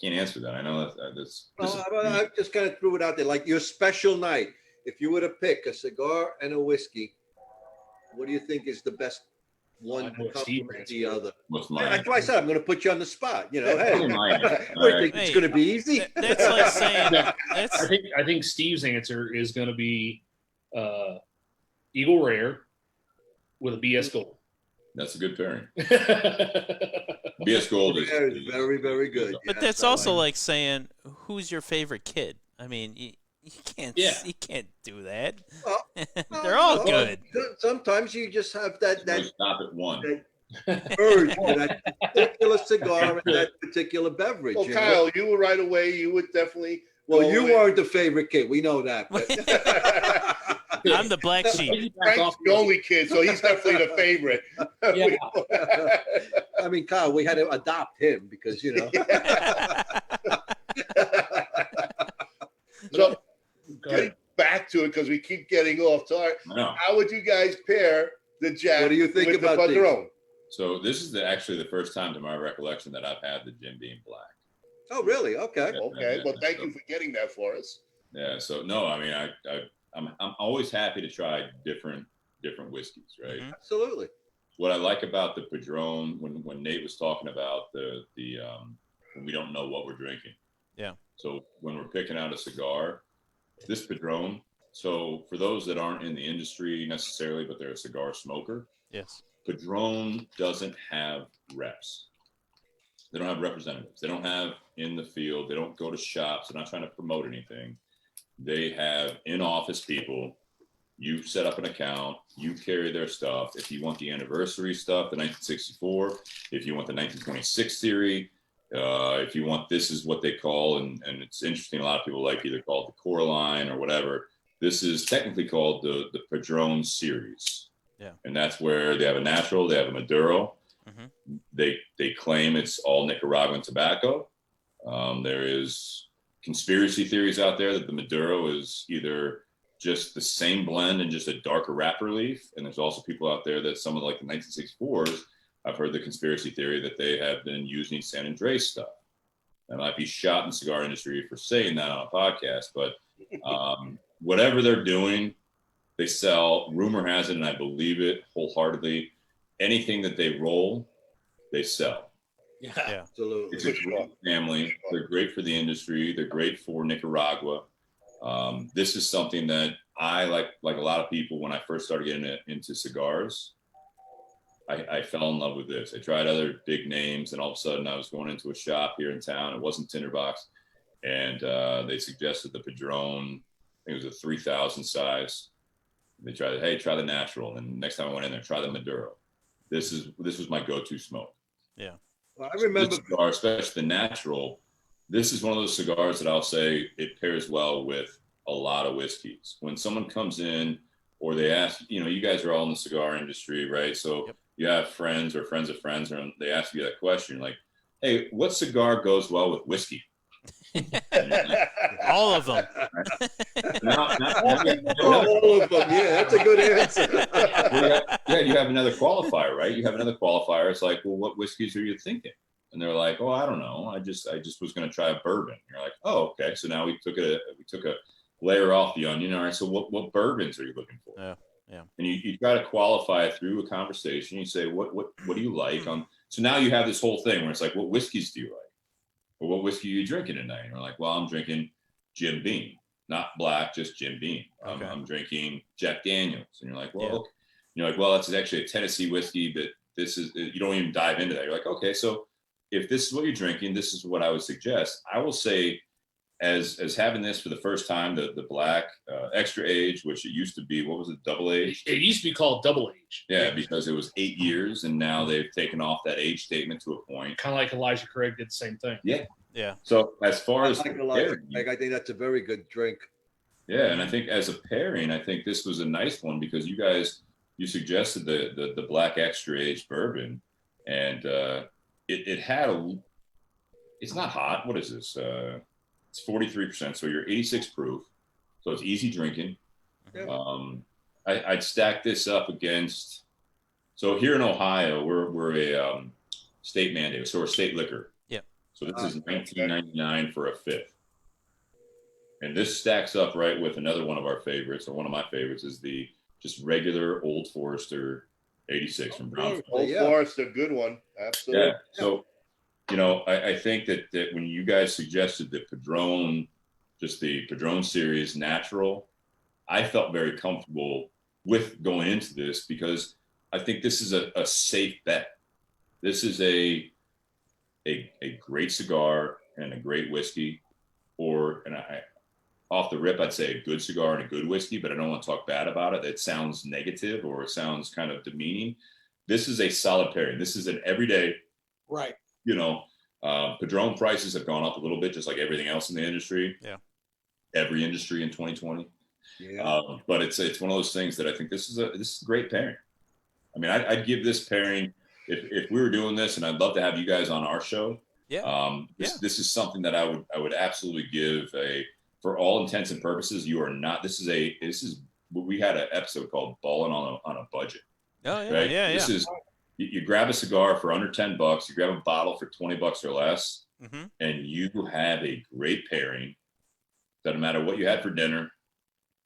can't answer that. I know that's. I just kind of threw it out there, like your special night. If you were to pick a cigar and a whiskey, what do you think is the best one to complement the other? What's mine? That's why I said I'm going to put you on the spot. You know, hey, Mine. what do you think it's going to be easy? That's like saying that's I think Steve's answer is going to be Eagle Rare with a BS Gold. That's a good pairing. BS Gold is very, very good. But that's also like saying, who's your favorite kid? I mean, you can't do that. Well, They're all good. Sometimes you just have that stop at one. urge for that particular cigar and that particular beverage. Well, you know? Kyle, you were right away. You would definitely. Well, go you with- weren't the favorite kid. We know that. But I'm the black sheep. Frank's the only kid, so he's definitely the favorite. Yeah. I mean, Kyle, we had to adopt him because, you know. So, getting back to it because we keep getting off target. How would you guys pair the Jack What do you think with about the these? Padron? So this is actually the first time to my recollection that I've had the Jim Beam Black. Oh, really? Okay. Okay, well, thank you for getting that for us. Yeah. So no, I mean, I'm always happy to try different whiskeys, right? Mhm. Absolutely. What I like about the Padron, when Nate was talking about the when we don't know what we're drinking. Yeah. So when we're picking out a cigar, this Padron. So for those that aren't in the industry necessarily, but they're a cigar smoker, Yes. Padron doesn't have reps. They don't have representatives. They don't have in the field. They don't go to shops. They're not trying to promote anything. They have in-office people. You set up an account. You carry their stuff. If you want the anniversary stuff, the 1964, if you want the 1926 theory, if you want, this is what they call, and it's interesting, a lot of people like either call it the core line or whatever. This is technically called the Padron series. Yeah. And that's where they have a natural, they have a Maduro. Mhm. They claim it's all Nicaraguan tobacco. There is conspiracy theories out there that the Maduro is either just the same blend and just a darker wrapper leaf. And there's also people out there that some of like the 1964s, I've heard the conspiracy theory that they have been using San Andres stuff. I might be shot in the cigar industry for saying that on a podcast, but whatever they're doing, they sell. Rumor has it, and I believe it wholeheartedly, anything that they roll, they sell. Yeah. Absolutely. It's a great family. They're great for the industry. They're great for Nicaragua. This is something that I like a lot of people. When I first started getting into cigars, I fell in love with this. I tried other big names, and all of a sudden I was going into a shop here in town. It wasn't Tinderbox, and they suggested the Padron. I think it was a 3,000 size. They tried, hey, try the natural. And next time I went in there, try the Maduro. This was my go-to smoke. Yeah. Well, I remember this cigar, especially the natural. This is one of those cigars that I'll say it pairs well with a lot of whiskeys. When someone comes in or they ask, you guys are all in the cigar industry, right? So you have friends or friends of friends, and they ask you that question, like, hey, what cigar goes well with whiskey? All of them. all of them. Yeah, that's a good answer. You have another qualifier, right? You have another qualifier. It's like, well, what whiskeys are you thinking? And they're like, oh, I don't know. I just was going to try a bourbon. You're like, oh, okay. So now we took a layer off the onion. All right. So what bourbons are you looking for? Yeah. And you try to qualify it through a conversation. You say, what do you like? So now you have this whole thing where it's like, what whiskeys do you like? Or what whiskey are you drinking tonight? And you're like, well, I'm drinking Jim Beam, not black, just Jim Beam. Okay. I'm drinking Jack Daniels. And you're like, well, okay. You're like, well, that's actually a Tennessee whiskey, but this is, you don't even dive into that. You're like, okay, so if this is what you're drinking, this is what I would suggest. I will say, as having this for the first time, the black extra age, which it used to be, what was it, double age? It used to be called double age. Yeah, because it was 8 years, and now they've taken off that age statement to a point. Kind of like Elijah Craig did the same thing. Yeah. So as far as I think that's a very good drink. Yeah, and I think as a pairing, I think this was a nice one because you suggested the black extra age bourbon, and it had it's not hot. What is this? It's 43%, so you're 86 proof, so it's easy drinking. Yeah. I'd stack this up against. So here in Ohio, we're a state mandate, so we're state liquor. Yeah. So this is $19.99 for a fifth, and this stacks up right with another one of our favorites, or one of my favorites, is the just regular Old Forester 86 from Brownfield. Old Forester, good one, absolutely. Yeah. So. I think that when you guys suggested the Padron, just the Padron series natural, I felt very comfortable with going into this because I think this is a safe bet. This is a great cigar and a great whiskey, off the rip, I'd say a good cigar and a good whiskey, but I don't want to talk bad about it. That sounds negative or it sounds kind of demeaning. This is a solid pairing. This is an everyday. Right. Padron prices have gone up a little bit, just like everything else in the industry. Yeah. Every industry in 2020. Yeah. But it's one of those things that I think this is a great pairing. I mean, I'd give this pairing if we were doing this, and I'd love to have you guys on our show. Yeah. This is something that I would absolutely give for all intents and purposes. You are not. This is we had an episode called "Balling on a Budget." Oh yeah. Right? Yeah. This is. You grab a cigar for under $10, you grab a bottle for $20 or less, and you have a great pairing. Doesn't matter what you had for dinner,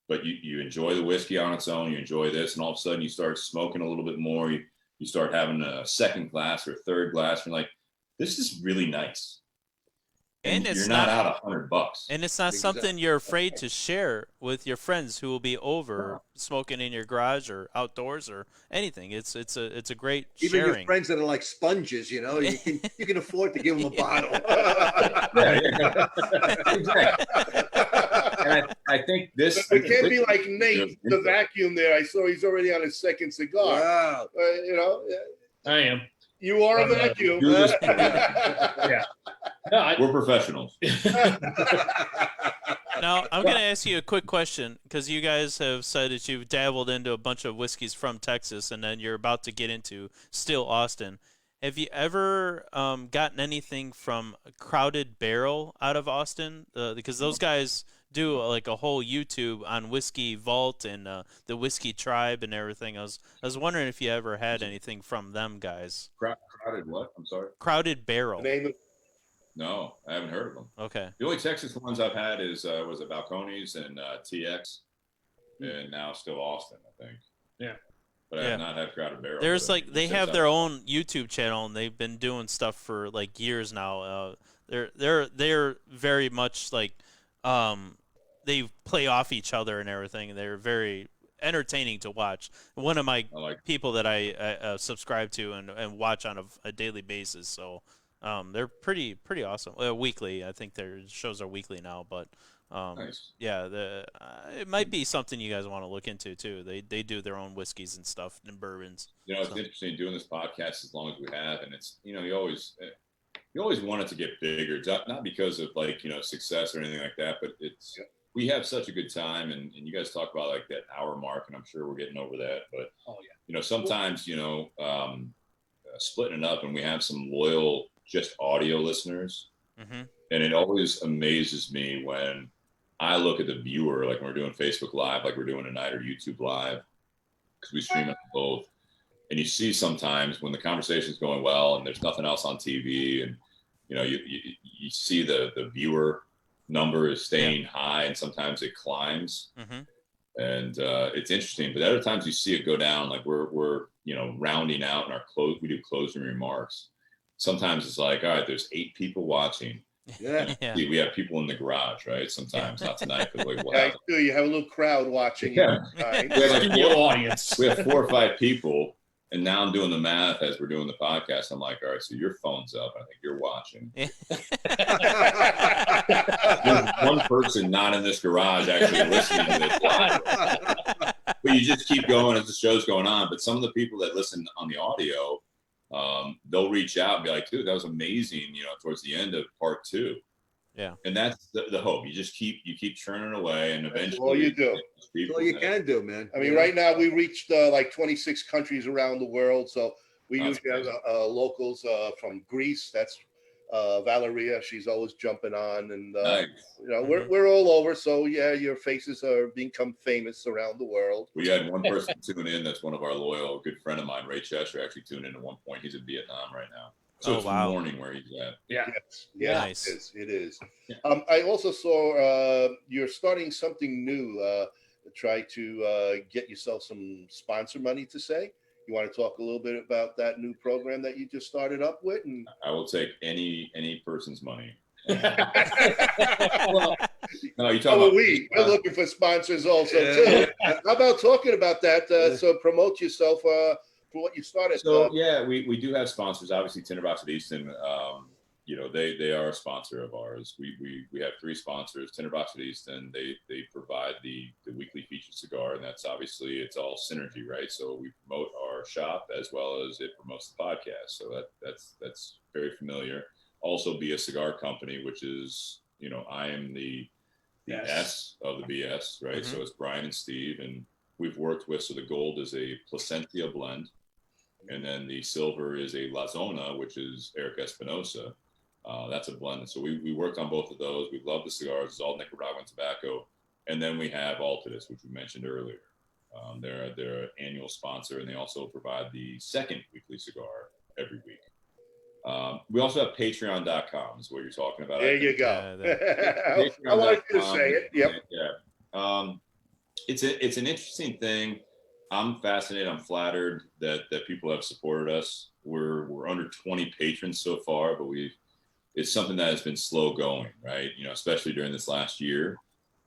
but you enjoy the whiskey on its own, you enjoy this, and all of a sudden you start smoking a little bit more, you start having a second glass or third glass, and you're like, this is really nice. And it's you're not out $100. And it's not something you're afraid to share with your friends who will be over smoking in your garage or outdoors or anything. It's a great Even sharing. your friends that are like sponges, you can afford to give them a bottle. Exactly. And I think this. But it can't be like Nate, the vacuum there. I saw he's already on his second cigar. Wow. I am. You are a vacuum. Yeah. No, We're professionals. Now, I'm going to ask you a quick question because you guys have said that you've dabbled into a bunch of whiskeys from Texas and then you're about to get into still Austin. Have you ever gotten anything from Crowded Barrel out of Austin? Because those guys do like a whole YouTube on Whiskey Vault and the Whiskey Tribe and everything. I was wondering if you ever had anything from them guys. Crowded what? I'm sorry. Crowded Barrel. No, I haven't heard of them. Okay. The only Texas ones I've had was it Balcones and TX, and now still Austin, I think. Yeah. But I have not had Crowded Barrel. There's they have their own YouTube channel and they've been doing stuff for like years now. They're very much like they play off each other and everything. They're very entertaining to watch. One of my people that I subscribe to and watch on a daily basis. So they're pretty awesome. Weekly, I think their shows are weekly now, but Nice. yeah, it might be something you guys want to look into too. They do their own whiskeys and stuff and bourbons. You know, it's interesting doing this podcast as long as we have, and it's, you know, you always want it to get bigger. It's not because of like, you know, success or anything like that, but it's we have such a good time, and you guys talk about like that hour mark, and I'm sure we're getting over that. But you know, sometimes, you know, splitting it up, and we have some loyal just audio listeners, and it always amazes me when I look at the viewer, like when we're doing Facebook Live, like we're doing tonight, or YouTube Live, because we stream it both. And you see sometimes when the conversation's going well and there's nothing else on TV, and you know, you see the viewer number is staying high, and sometimes it climbs. And it's interesting, but other times you see it go down, like we're you know, rounding out in our we do closing remarks. Sometimes it's like, all right, there's 8 people watching. We have people in the garage, right? Sometimes, not tonight, but like, you have a little crowd watching. We have like audience. We have 4 or 5 people, and now I'm doing the math as we're doing the podcast. I'm like, all right, so your phone's up. I think you're watching. There's one person not in this garage actually listening to this live. But you just keep going as the show's going on. But some of the people that listen on the audio, they'll reach out and be like, dude, that was amazing, you know, towards the end of part 2. And that's the hope. You just keep churning away, and eventually all you do. That's all you can do, man. I mean, right now we reached like 26 countries around the world. So we usually have locals from Greece. That's Valeria. She's always jumping on, and you know, we're all over. So yeah, your faces are become famous around the world. We had one person tune in. That's one of our loyal, good friend of mine, Rna Treasures, actually tuned in at one point. He's in Vietnam right now. So it's morning where he's at. Yes, Nice. It is. I also saw you're starting something new to try to get yourself some sponsor money to say. You want to talk a little bit about that new program that you just started up with? And I will take any person's money. Well, no, you talk about we're looking for sponsors also too. How about talking about that? So promote yourself for what you started. So we do have sponsors. Obviously, Tinderbox at Easton. You know, they are a sponsor of ours. We have 3 sponsors. Tinderbox at Easton. They provide the weekly featured cigar, and that's obviously, it's all synergy, right? So we promote our shop as well as it promotes the podcast. So that's very familiar. Also, Be a Cigar Company, which is, you know, I am the S of the BS, right? So it's Brian and Steve, and we've worked with, so the gold is a Placentia blend, and then the silver is a La Zona, which is Eric Espinosa. That's a blend. So we worked on both of those. We love the cigars. It's all Nicaraguan tobacco. And then we have Altadis, which we mentioned earlier. They're an annual sponsor, and they also provide the second weekly cigar every week. We also have Patreon.com is what you're talking about. There you go. I wanted you to say it. Yep. Yeah. It's an interesting thing. I'm fascinated. I'm flattered that people have supported us. We're under 20 patrons so far, but it's something that has been slow going, right? You know, especially during this last year.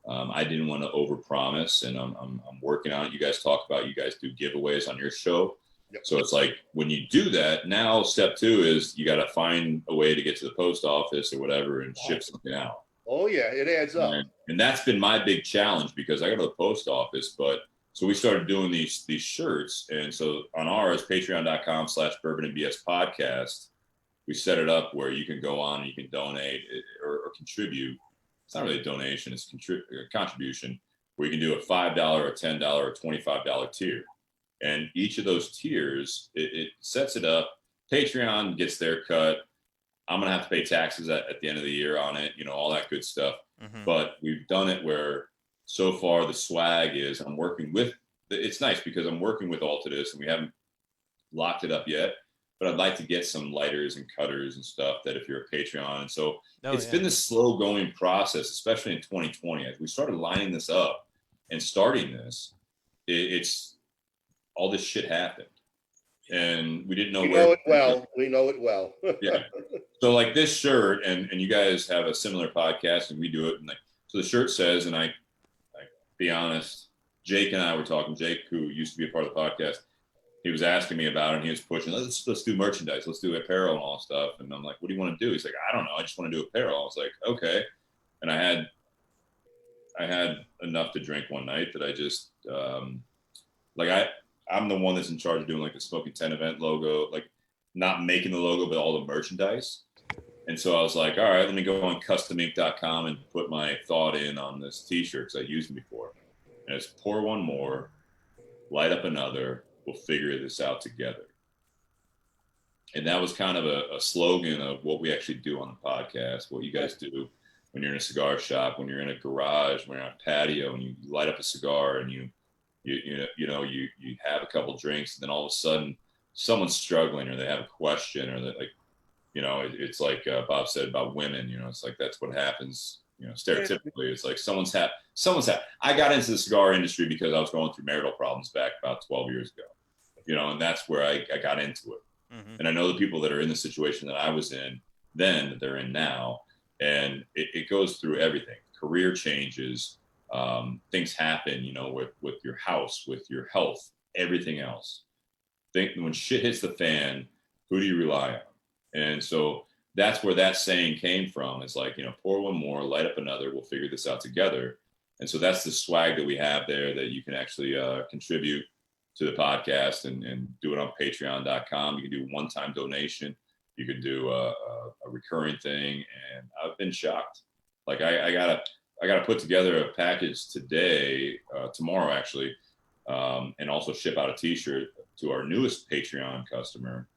I didn't want to overpromise, and I'm working on it. You guys talk about, you guys do giveaways on your show. Yep. So it's like, when you do that, now step 2 is you got to find a way to get to the post office or whatever and ship something out. Oh yeah, it adds up. And that's been my big challenge, because I go to the post office, so we started doing these shirts. And so on ours, patreon.com/Bourbon and BS podcast, we set it up where you can go on and you can donate or contribute. It's not really a donation, it's a contribution, where you can do a $5, a $10, or $25 tier. And each of those tiers, it sets it up. Patreon gets their cut. I'm going to have to pay taxes at the end of the year on it, you know, all that good stuff. But we've done it where, so far, the swag is, I'm working with, it's nice because I'm working with Altadis, and we haven't locked it up yet, but I'd like to get some lighters and cutters and stuff that if you're a Patreon. And so it's been this slow going process, especially in 2020. As we started lining this up and starting this, it's all this shit happened. And we didn't know We know it well. Yeah. So like this shirt, and you guys have a similar podcast, and we do it. And so the shirt says, and I be honest, Jake and I were talking. Jake, who used to be a part of the podcast, he was asking me about it, and he was pushing, let's do merchandise, let's do apparel and all stuff. And I'm like, what do you want to do? He's like, I don't know, I just want to do apparel. I was like, okay. And I had enough to drink one night that I just I'm the one that's in charge of doing like the Smoking 10 event logo, like not making the logo, but all the merchandise. And so I was like, all right, let me go on customink.com and put my thought in on this t-shirt because I used them before. And it's pour one more, light up another, we'll figure this out together. And that was kind of a slogan of what we actually do on the podcast, what you guys do when you're in a cigar shop, when you're in a garage, when you're on a patio, and you light up a cigar and you have a couple drinks, and then all of a sudden someone's struggling or they have a question or that, like, it's like Bob said about women, it's like that's what happens, stereotypically. It's like someone's had. I got into the cigar industry because I was going through marital problems back about 12 years ago, and that's where I got into it. Mm-hmm. And I know the people that are in the situation that I was in then, that they're in now, and it goes through everything. Career changes, things happen, with your house, with your health, everything else. When shit hits the fan, who do you rely on? And so that's where that saying came from. It's like, pour one more, light up another, we'll figure this out together. And so that's the swag that we have there that you can actually contribute to the podcast and do it on patreon.com. You can do one-time donation. You can do a recurring thing. And I've been shocked. Like I gotta put together a package today, tomorrow actually, and also ship out a t-shirt to our newest Patreon customer,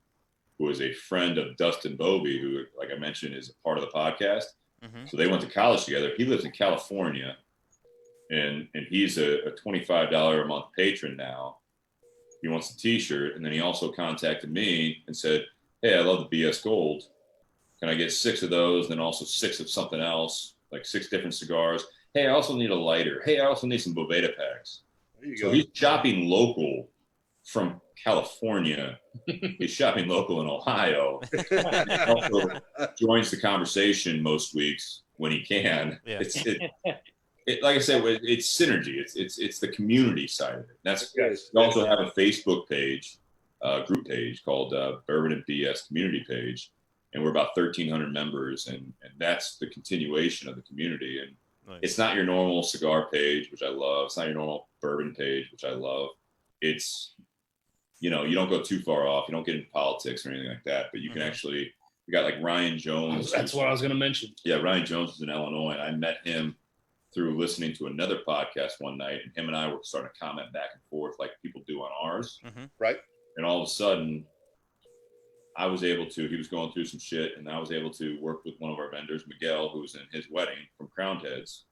who is a friend of Dustin Bobby, who, like I mentioned, is a part of the podcast. Mm-hmm. So they went to college together. He lives in California, and he's a $25 a month patron now. He wants a t-shirt. And then he also contacted me and said, hey, I love the BS Gold. Can I get 6 of those? And then also 6 of something else, like 6 different cigars. Hey, I also need a lighter. Hey, I also need some Boveda packs. So he's shopping local from California. He's shopping local in Ohio. He also joins the conversation most weeks when he can. Yeah. Like I said, it's synergy. It's the community side of it. That's we also have a Facebook page, group page called Bourbon and BS community page, and we're about 1,300 members, and that's the continuation of the community. And nice. It's not your normal cigar page, which I love. It's not your normal bourbon page, which I love. It's you don't go too far off. You don't get into politics or anything like that, but you can actually. We got like Ryan Jones. That's what I was going to mention. Yeah, Ryan Jones is in Illinois, and I met him through listening to another podcast one night, and him and I were starting to comment back and forth like people do on ours. Mm-hmm. Right. And all of a sudden, he was going through some shit, and I was able to work with one of our vendors, Miguel, who was in his wedding from Crown Heads.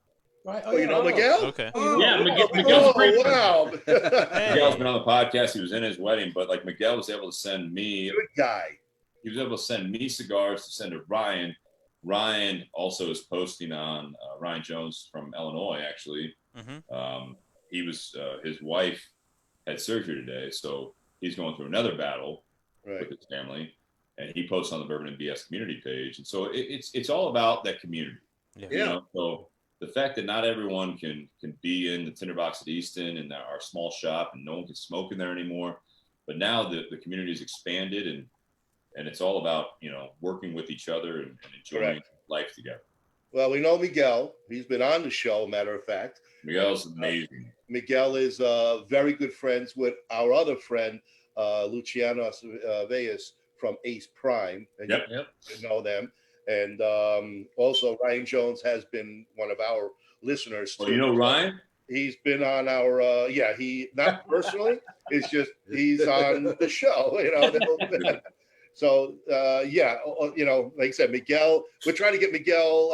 Right. Oh, you know Miguel? Okay. Yeah, Miguel's great. Wow. Miguel's been on the podcast. He was in his wedding, but like Miguel was able to send me. Good guy. He was able to send me cigars to send to Ryan. Ryan also is posting on Ryan Jones from Illinois, actually. Mm-hmm. He was his wife had surgery today, so he's going through another battle with his family, and he posts on the Bourbon and BS community page. And so it's all about that community. Yeah. So the fact that not everyone can be in the Tinderbox at Easton and our small shop, and no one can smoke in there anymore, but now the community has expanded, and it's all about, working with each other and enjoying life together. Well, we know Miguel. He's been on the show, matter of fact. Miguel's amazing. Miguel is very good friends with our other friend, Luciano Acevedo from Ace Prime. And you know them. And also Ryan Jones has been one of our listeners. Well, you know Ryan? He's been on our, he, not personally, it's just he's on the show, So, like I said, Miguel, we're trying to get Miguel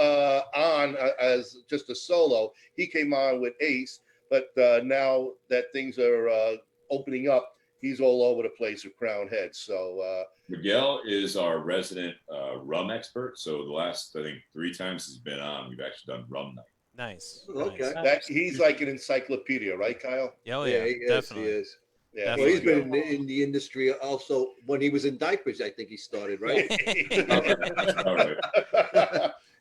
on as just a solo. He came on with Ace, but now that things are opening up, he's all over the place with Crown Heads. So Miguel is our resident rum expert. So the last, I think, 3 times he's been on, we've actually done rum night. Nice. Okay. He's like an encyclopedia, right, Kyle? Oh, yeah, definitely. He is. Yeah, well, he's been in the industry also when he was in diapers. I think he started, right?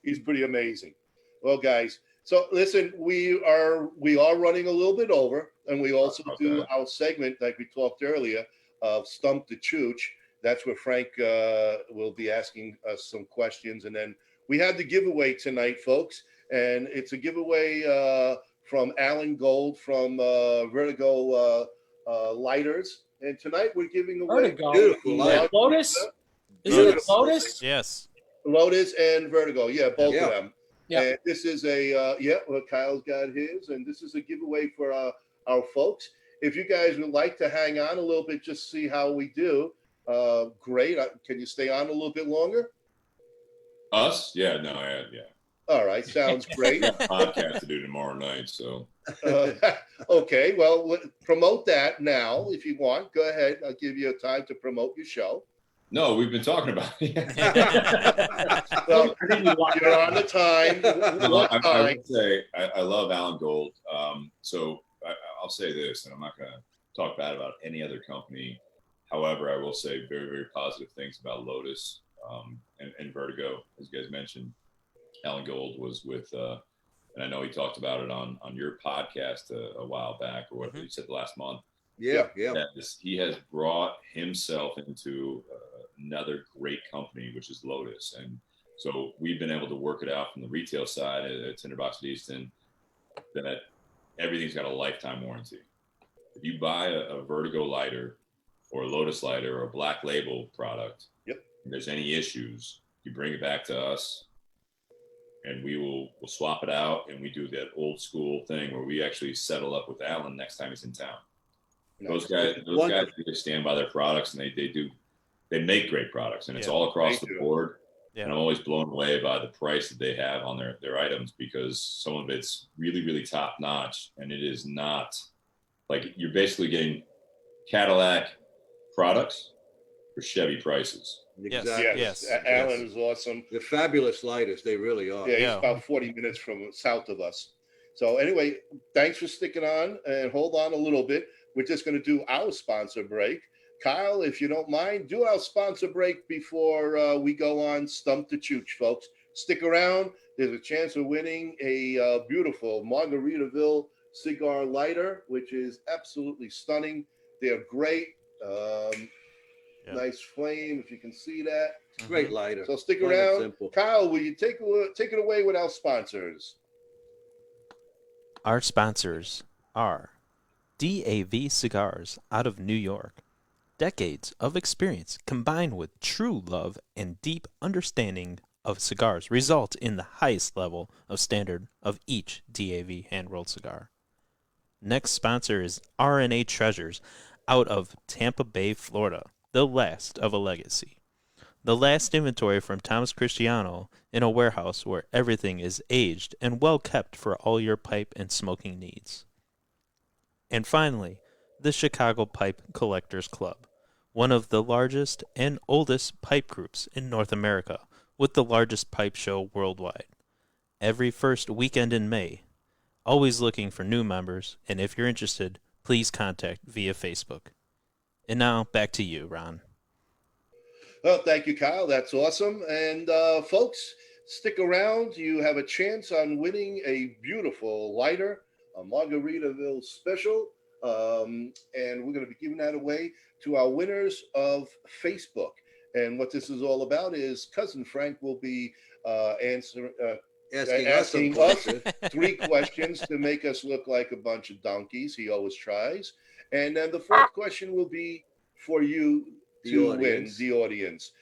He's pretty amazing. Well, guys, So listen, we are running a little bit over, and we also do Okay. our segment like we talked earlier of Stump the Chooch. That's where Frank will be asking us some questions, and then we have the giveaway tonight, folks, and it's a giveaway from Alan Gold from Vertigo Lighters, and tonight we're giving away Vertigo. Beautiful light. Lotus? Isn't it Beautiful. Lotus? Yes. Lotus and Vertigo, yeah, both Yeah. of them. Yeah. And this is well, Kyle's got his, and this is a giveaway for our folks. If you guys would like to hang on a little bit, just see how we do. Great. Can you stay on a little bit longer? Us? Yeah, no, yeah. All right, sounds great. I got a podcast to do tomorrow night, so Okay, well, promote that now if you want. Go ahead. I'll give you time to promote your show. no, we've been talking about it. Well, you're on the time. No, What I time? would say I love Alan Gold. So I'll say this, and I'm not going to talk bad about any other company. However, I will say very, very positive things about Lotus and Vertigo, as you guys mentioned. Alan Gold was with, and I know he talked about it on your podcast a while back, or what he said last month. Yeah. That he has brought himself into another great company, which is Lotus. And so we've been able to work it out from the retail side at Tinderbox at Easton that everything's got a lifetime warranty. If you buy a Vertigo lighter or a Lotus lighter or a Black Label product, and there's any issues, you bring it back to us and we'll swap it out, and we do that old school thing where we actually settle up with Alan next time he's in town. Those guys they stand by their products, and they make great products, and it's all across the board. Yeah. And I'm always blown away by the price that they have on their items, because some of it's really, really top notch, and it is not like you're basically getting Cadillac products for Chevy prices. Exactly. Yes. Alan is awesome. They're fabulous lighters. They really are. Yeah, he's about 40 minutes from south of us. So anyway, thanks for sticking on, and hold on a little bit. We're just going to do our sponsor break. Kyle, if you don't mind, do our sponsor break before we go on Stump the Chooch, folks. Stick around. There's a chance of winning a beautiful Margaritaville cigar lighter, which is absolutely stunning. They're great. Nice flame, if you can see that. Great lighter. So stick Plain and around. simple. Kyle, will you take it away with our sponsors? Our sponsors are DAV Cigars out of New York. Decades of experience combined with true love and deep understanding of cigars result in the highest level of standard of each DAV hand-rolled cigar. Next sponsor is Rna Treasures out of Tampa Bay, Florida, the last of a legacy. The last inventory from Thomas Cristiano in a warehouse where everything is aged and well kept for all your pipe and smoking needs. And finally, the Chicago Pipe Collectors Club, one of the largest and oldest pipe groups in North America, with the largest pipe show worldwide. Every first weekend in May. Always looking for new members, and if you're interested, please contact via Facebook. And now, back to you, Ron. Well, thank you, Kyle. That's awesome. And folks, stick around. You have a chance on winning a beautiful lighter, a Margaritaville special. And we're going to be giving that away to our winners of Facebook. And what this is all about is Cousin Frank will be asking us 3 questions to make us look like a bunch of donkeys. He always tries. And then the 4th question will be for you to win, the audience.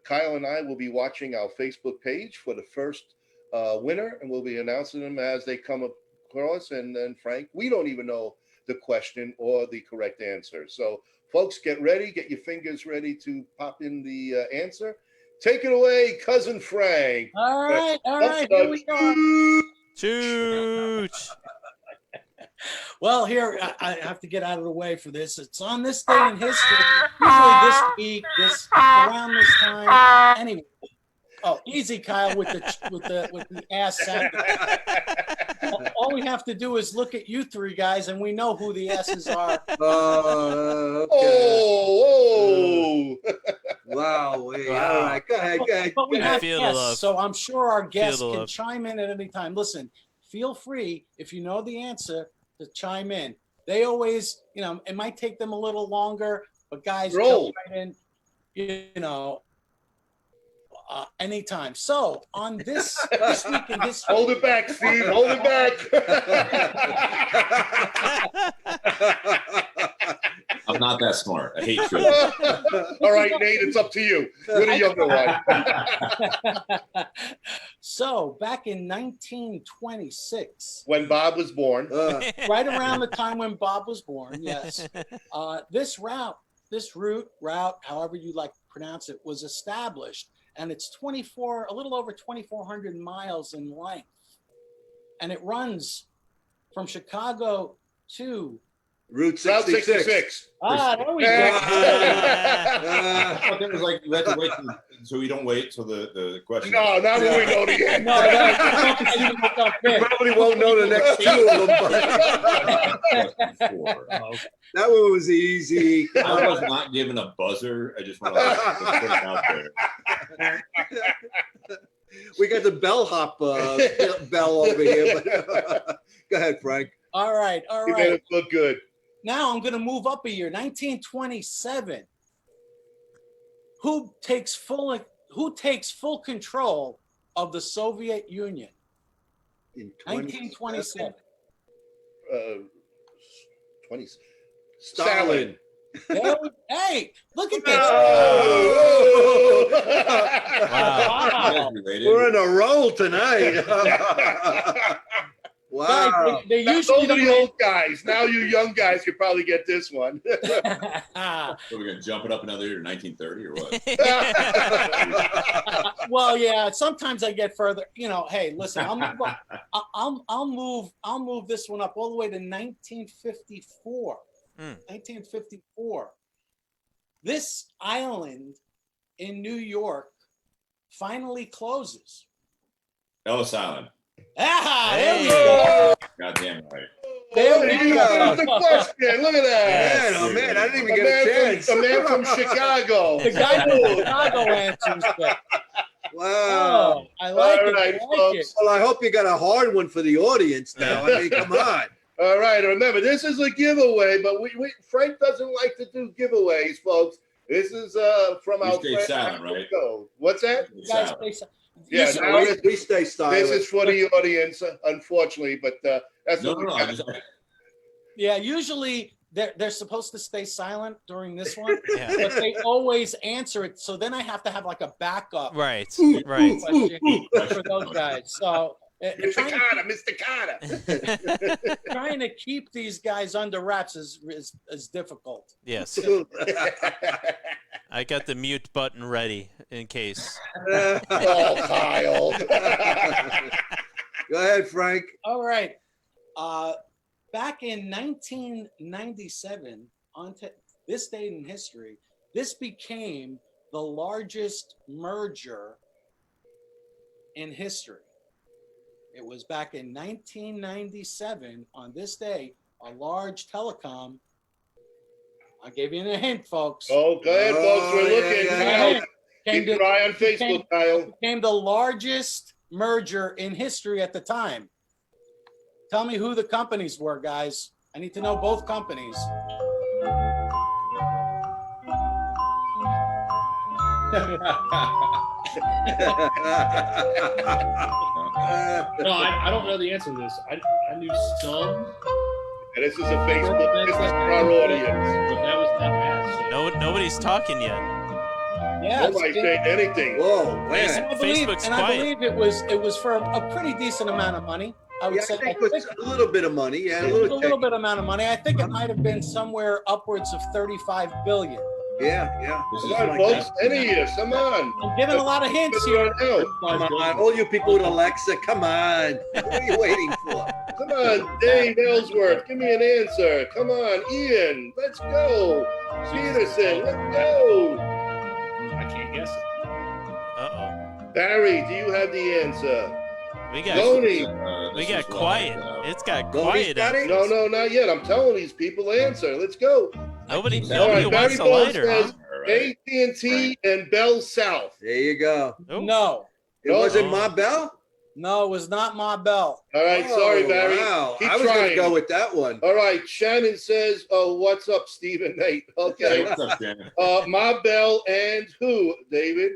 Kyle and I will be watching our Facebook page for the first winner, and we'll be announcing them as they come across. And then, Frank, we don't even know the question or the correct answer. So, folks, get ready. Get your fingers ready to pop in the answer. Take it away, Cousin Frank. All right. Here we go. Chooch! Well, here, I have to get out of the way for this. It's on this day in history, usually this week, around this time. Anyway, easy, Kyle, with the ass sound. All we have to do is look at you 3 guys, and we know who the asses are. Okay. Oh. Wow. All right. Go ahead. But we have feel the love. guests, so I'm sure our guests the can love. chime in at any time. Listen, feel free, if you know the answer, to chime in. They always, it might take them a little longer, but guys, jump right in, anytime. So on this week in history. Hold it back, Steve. Hold it back. I'm not that smart. I hate trivia. All right, Nate, it's up to you. You're the younger one. So back in 1926, when Bob was born, right around the time when Bob was born, yes, this route, however you like to pronounce it, was established, and it's a little over 2,400 miles in length, and it runs from Chicago to Route Route 66. 66. there we go. I thought it was like you had to wait so we don't wait till the question. No, not when we know the answer. You probably won't know the next two of them. But that one was easy. I was not given a buzzer. I just want to put it out there. We got the bellhop bell over here. But go ahead, Frank. All right. You made it look good. Now I'm going to move up a year, 1927. Who takes full control of the Soviet Union? In 1927. 20. Stalin. Hey, look at this. Wow. We're in a roll tonight. Wow. Guys, they usually Those are the old guys. Now you young guys could probably get this one. So we're going to jump it up another year to 1930 or what? Well, yeah. Sometimes I get further. Hey, listen. I'll move this one up all the way to 1954. 1954. This island in New York finally closes. Ellis Island. There we go. Goddamn right. There we You go. got the question. Look at that. Man, oh man, I didn't even get a chance. A man from Chicago. The guy from Chicago answers that. Wow. Oh, I like All it. right, I like folks. it. Well, I hope you got a hard one for the audience now. I mean, come on. All right. Remember, this is a giveaway, but Frank doesn't like to do giveaways, folks. This is from our stay silent, right? What's that? Guys, Salad. Yeah, now We stay silent. this is for the audience, unfortunately, but that's No, what no, we no. got. Yeah, usually they're supposed to stay silent during this one, Yeah. but they always answer it. So then I have to have like a backup Right. question Right. for those guys. So Mr. Carter, Mr. Carter. trying to keep these guys under wraps is difficult. Yes. I got the mute button ready in case. Oh, Kyle. Go ahead, Frank. All right. Back in 1997, on this date in history, this became the largest merger in history. It was back in 1997, on this day, a large telecom. I gave you a hint, folks. Oh, go ahead, folks. We're looking. yeah. Keep your eye on Facebook, Kyle. Became the largest merger in history at the time. Tell me who the companies were, guys. I need to know both companies. No, I don't know the answer to this. I knew some, And this is a Facebook. This is for our audience. but that was not asked. So. No, nobody's talking yet. Yeah, Nobody's saying anything. Whoa, and man. I believe, Facebook's and I quiet. believe it was for a pretty decent amount of money. I would Yeah, say I think it was a little bit of money. Yeah, it was a little bit amount of money. I think it might have been somewhere upwards of 35 billion. Yeah. This Come is on, like folks. that. Any of you, come on. I'm giving a lot of hints here. Come on, all you people with Alexa, come on. What are you waiting for? Come on, Dave Ellsworth, give me an answer. Come on, Ian, let's go. Peterson, let's go. I can't guess it. Uh-oh. Barry, do you have the answer? We got Tony. we This got is quiet. like, It's got Tony's quiet. got out it? there. No, not yet. I'm telling these people answer. Let's go. Nobody All nobody right, wants Barry a Bones lighter, says huh? all right. AT&T and Bell South. There you go. Oh. No. It No. wasn't my bell? No, it was not Ma Bell. All right, sorry, Barry. Wow. Keep I was going trying. to go with that one. All right, Shannon says, "Oh, what's up, Steve and Nate?" Hey, Okay. what's up, Shannon? Ma Bell and who, David?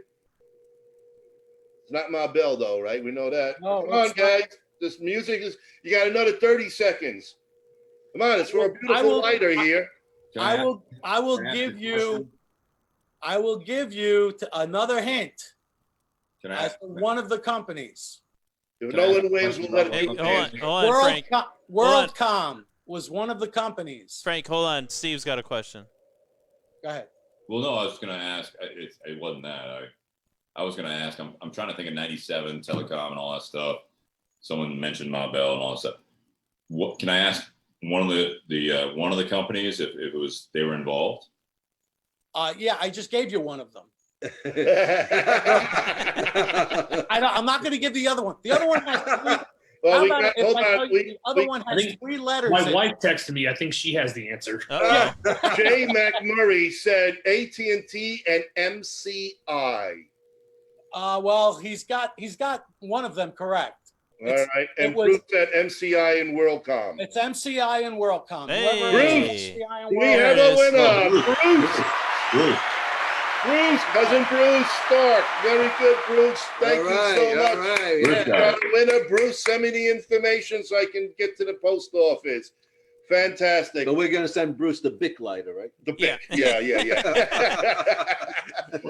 It's not Ma Bell, though, right? We know that. No, Come on, it's not. guys. This music is. You got another 30 seconds. Come on, it's for a I beautiful will- lighter here. Can I will can I ask give a you. question? I will give you another hint Can I as ask? to one of the companies. If Can no I ask one a wins, question we'll let about Hey, people one hold company? on, hold on, Frank. WorldCom was one of the companies. Frank, hold on. Steve's got a question. Go ahead. Well, no, I was going to ask. It wasn't that. I was going to ask. I'm trying to think of '97 telecom and all that stuff. Someone mentioned Ma Bell and all that stuff. What can I ask? One of the companies if it was they were involved. Yeah, I just gave you one of them. I'm not going to give the other one. The other one has three. Well, How we about got, if hold I tell on. you the other one has think 3 letters? My in it? wife texted me. I think she has the answer. Uh-oh. Jay McMurray said AT&T and MCI. Well, he's got one of them correct. All right, and it was- Bruce said MCI and WorldCom. It's MCI and WorldCom. Hey. Whoever is Bruce, MCI and We There have it a is. winner, Bruce. Bruce. Bruce, cousin Bruce Stark. Very good, Bruce. Thank you so much. All right. Bruce Yeah. got Got a winner, Bruce. Send me the information so I can get to the post office. Fantastic. So we're going to send Bruce the Bic lighter, right? The Yeah.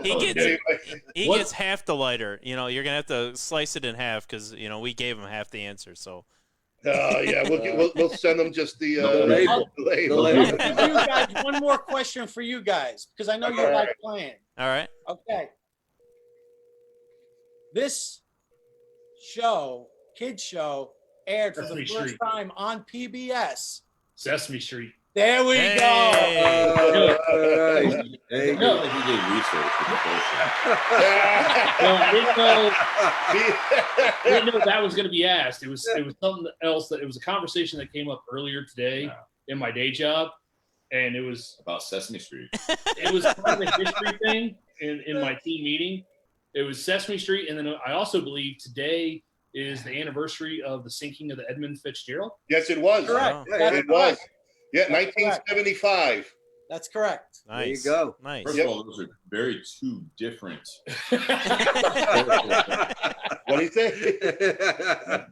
He Oh, gets Anyway, he What- gets half the lighter. You know, you're gonna have to slice it in half because we gave him half the answer. So yeah, we'll send them just the The label. the label. The I'll label. give you guys one more question for you guys because I know you All like right. playing. all right. Okay. This show, kids show, aired for the Sesame first Street. time on PBS. Sesame Street. There we Hey. go. All right. There you I go. feel like he did research with the bullshit. Well, I didn't know that was going to be asked. It was something else. It was a conversation that came up earlier today in my day job, and it was About Sesame Street. kind of a history thing in my team meeting. It was Sesame Street, and then I also believe today is the anniversary of the sinking of the Edmund Fitzgerald. Yes, it was. Correct. Oh. That's It was. correct. Yeah, That's correct. 1975. That's correct. Nice. There you go. Nice. First of all, those are very two different. What do you think?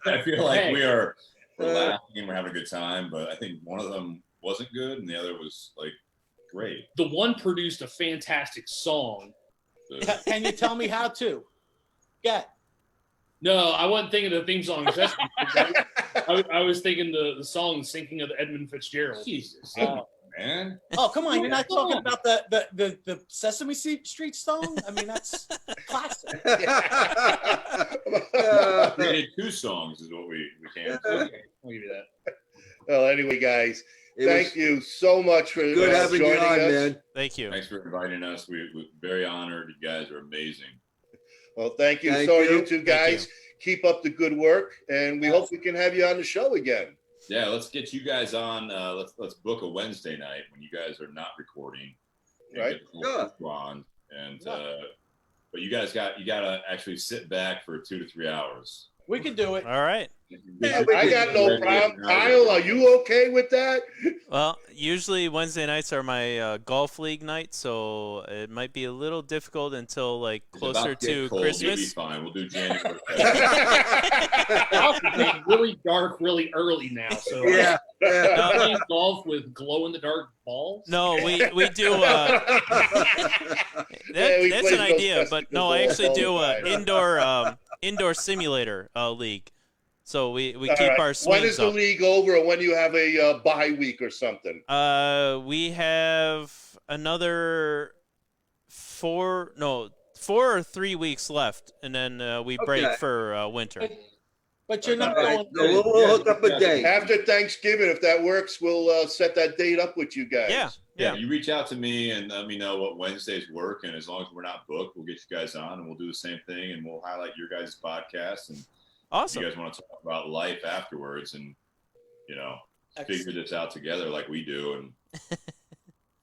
I feel like Hey. we're laughing and we're having a good time, but I think one of them wasn't good and the other was like great. The one produced a fantastic song. So, Can you tell me how to? Yeah. No, I wasn't thinking of the theme song. of Sesame Street. I was thinking the song "Sinking of the Edmund Fitzgerald." Jesus, Oh. man. Oh, come on! You're not talking about the Sesame Street song? I mean, that's classic. Created two songs is what we can't. Okay, I'll give you that. Well, anyway, guys, It thank was you so much for good having you joining on, us. man. Thank you. Thanks for inviting us. We're very honored. You guys are amazing. Well, thank you. Thank So you. you two guys keep up the good work, and we Yes. hope we can have you on the show again. Yeah, let's get you guys on. Let's book a Wednesday night when you guys are not recording. And Right. get the whole crew on. And but you gotta actually sit back for 2 to 3 hours. We can do it. All right. I got no problem. Kyle, are you okay with that? Well, usually Wednesday nights are my golf league night, so it might be a little difficult until like It's closer about to get to cold. You'll be Christmas. fine. We'll do January. Golf is getting really dark, really early now. So Yeah. I'm playing golf with glow in the dark balls. No, we do. Yeah, we That's played an those idea, but testicles no, I actually all do the time. indoor simulator league. So we All keep right. our When swings is the up. league over, or when you have a bye week or something? We have another 4 or 3 weeks left, and then we break Okay. for winter. But you're not All right. going. So we'll hook up a day. After Thanksgiving, if that works, we'll set that date up with you guys. Yeah. You reach out to me and let me know what Wednesdays work, and as long as we're not booked, we'll get you guys on, and we'll do the same thing, and we'll highlight your guys' podcast, and Awesome. you guys want to talk about life afterwards, and figure this out together like we do, and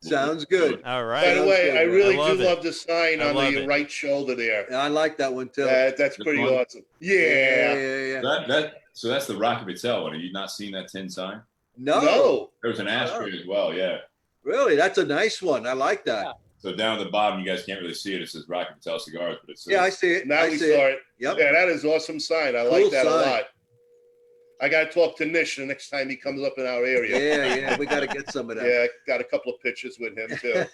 Sounds good. All By right. the way, I really I love do it. love the sign I on love the it. right shoulder there. I like that one too. That's This pretty one? awesome. Yeah. Yeah. So that's the Rockefeller one. Have you not seen that tin sign? No, There was an ashtray as well. Yeah. really, that's a nice one. I like that. Yeah. So down at the bottom, you guys can't really see it. It says Rockefeller Cigars, but it says Yeah, I see it. Now I we see saw it. it. Yep. Yeah, that is awesome sign. I Cool like that sign. a lot. I got to talk to Nish the next time he comes up in our area. Yeah, we got to get some of that. Yeah, got a couple of pictures with him too.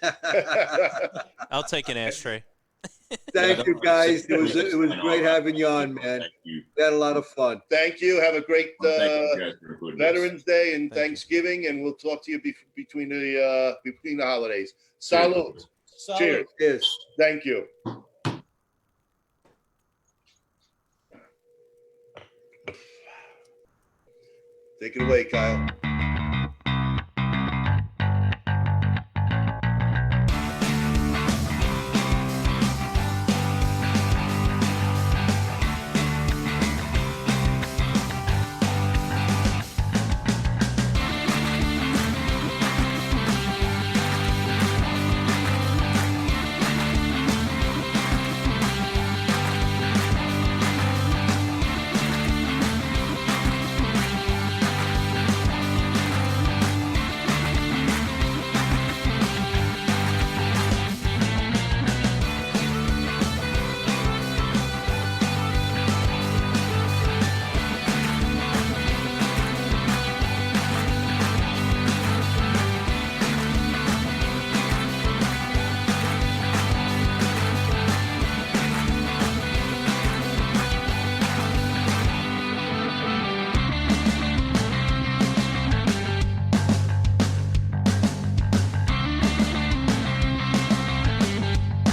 I'll take an ashtray. Thank you, guys. It was great having you on, man. Thank you. We had a lot of fun. Thank you. Have a great Thank you guys for including us. Veterans Day and Thank you. Thanksgiving, and we'll talk to you between the holidays. Salud. So Cheers. Yes. Thank you. Take it away, Kyle.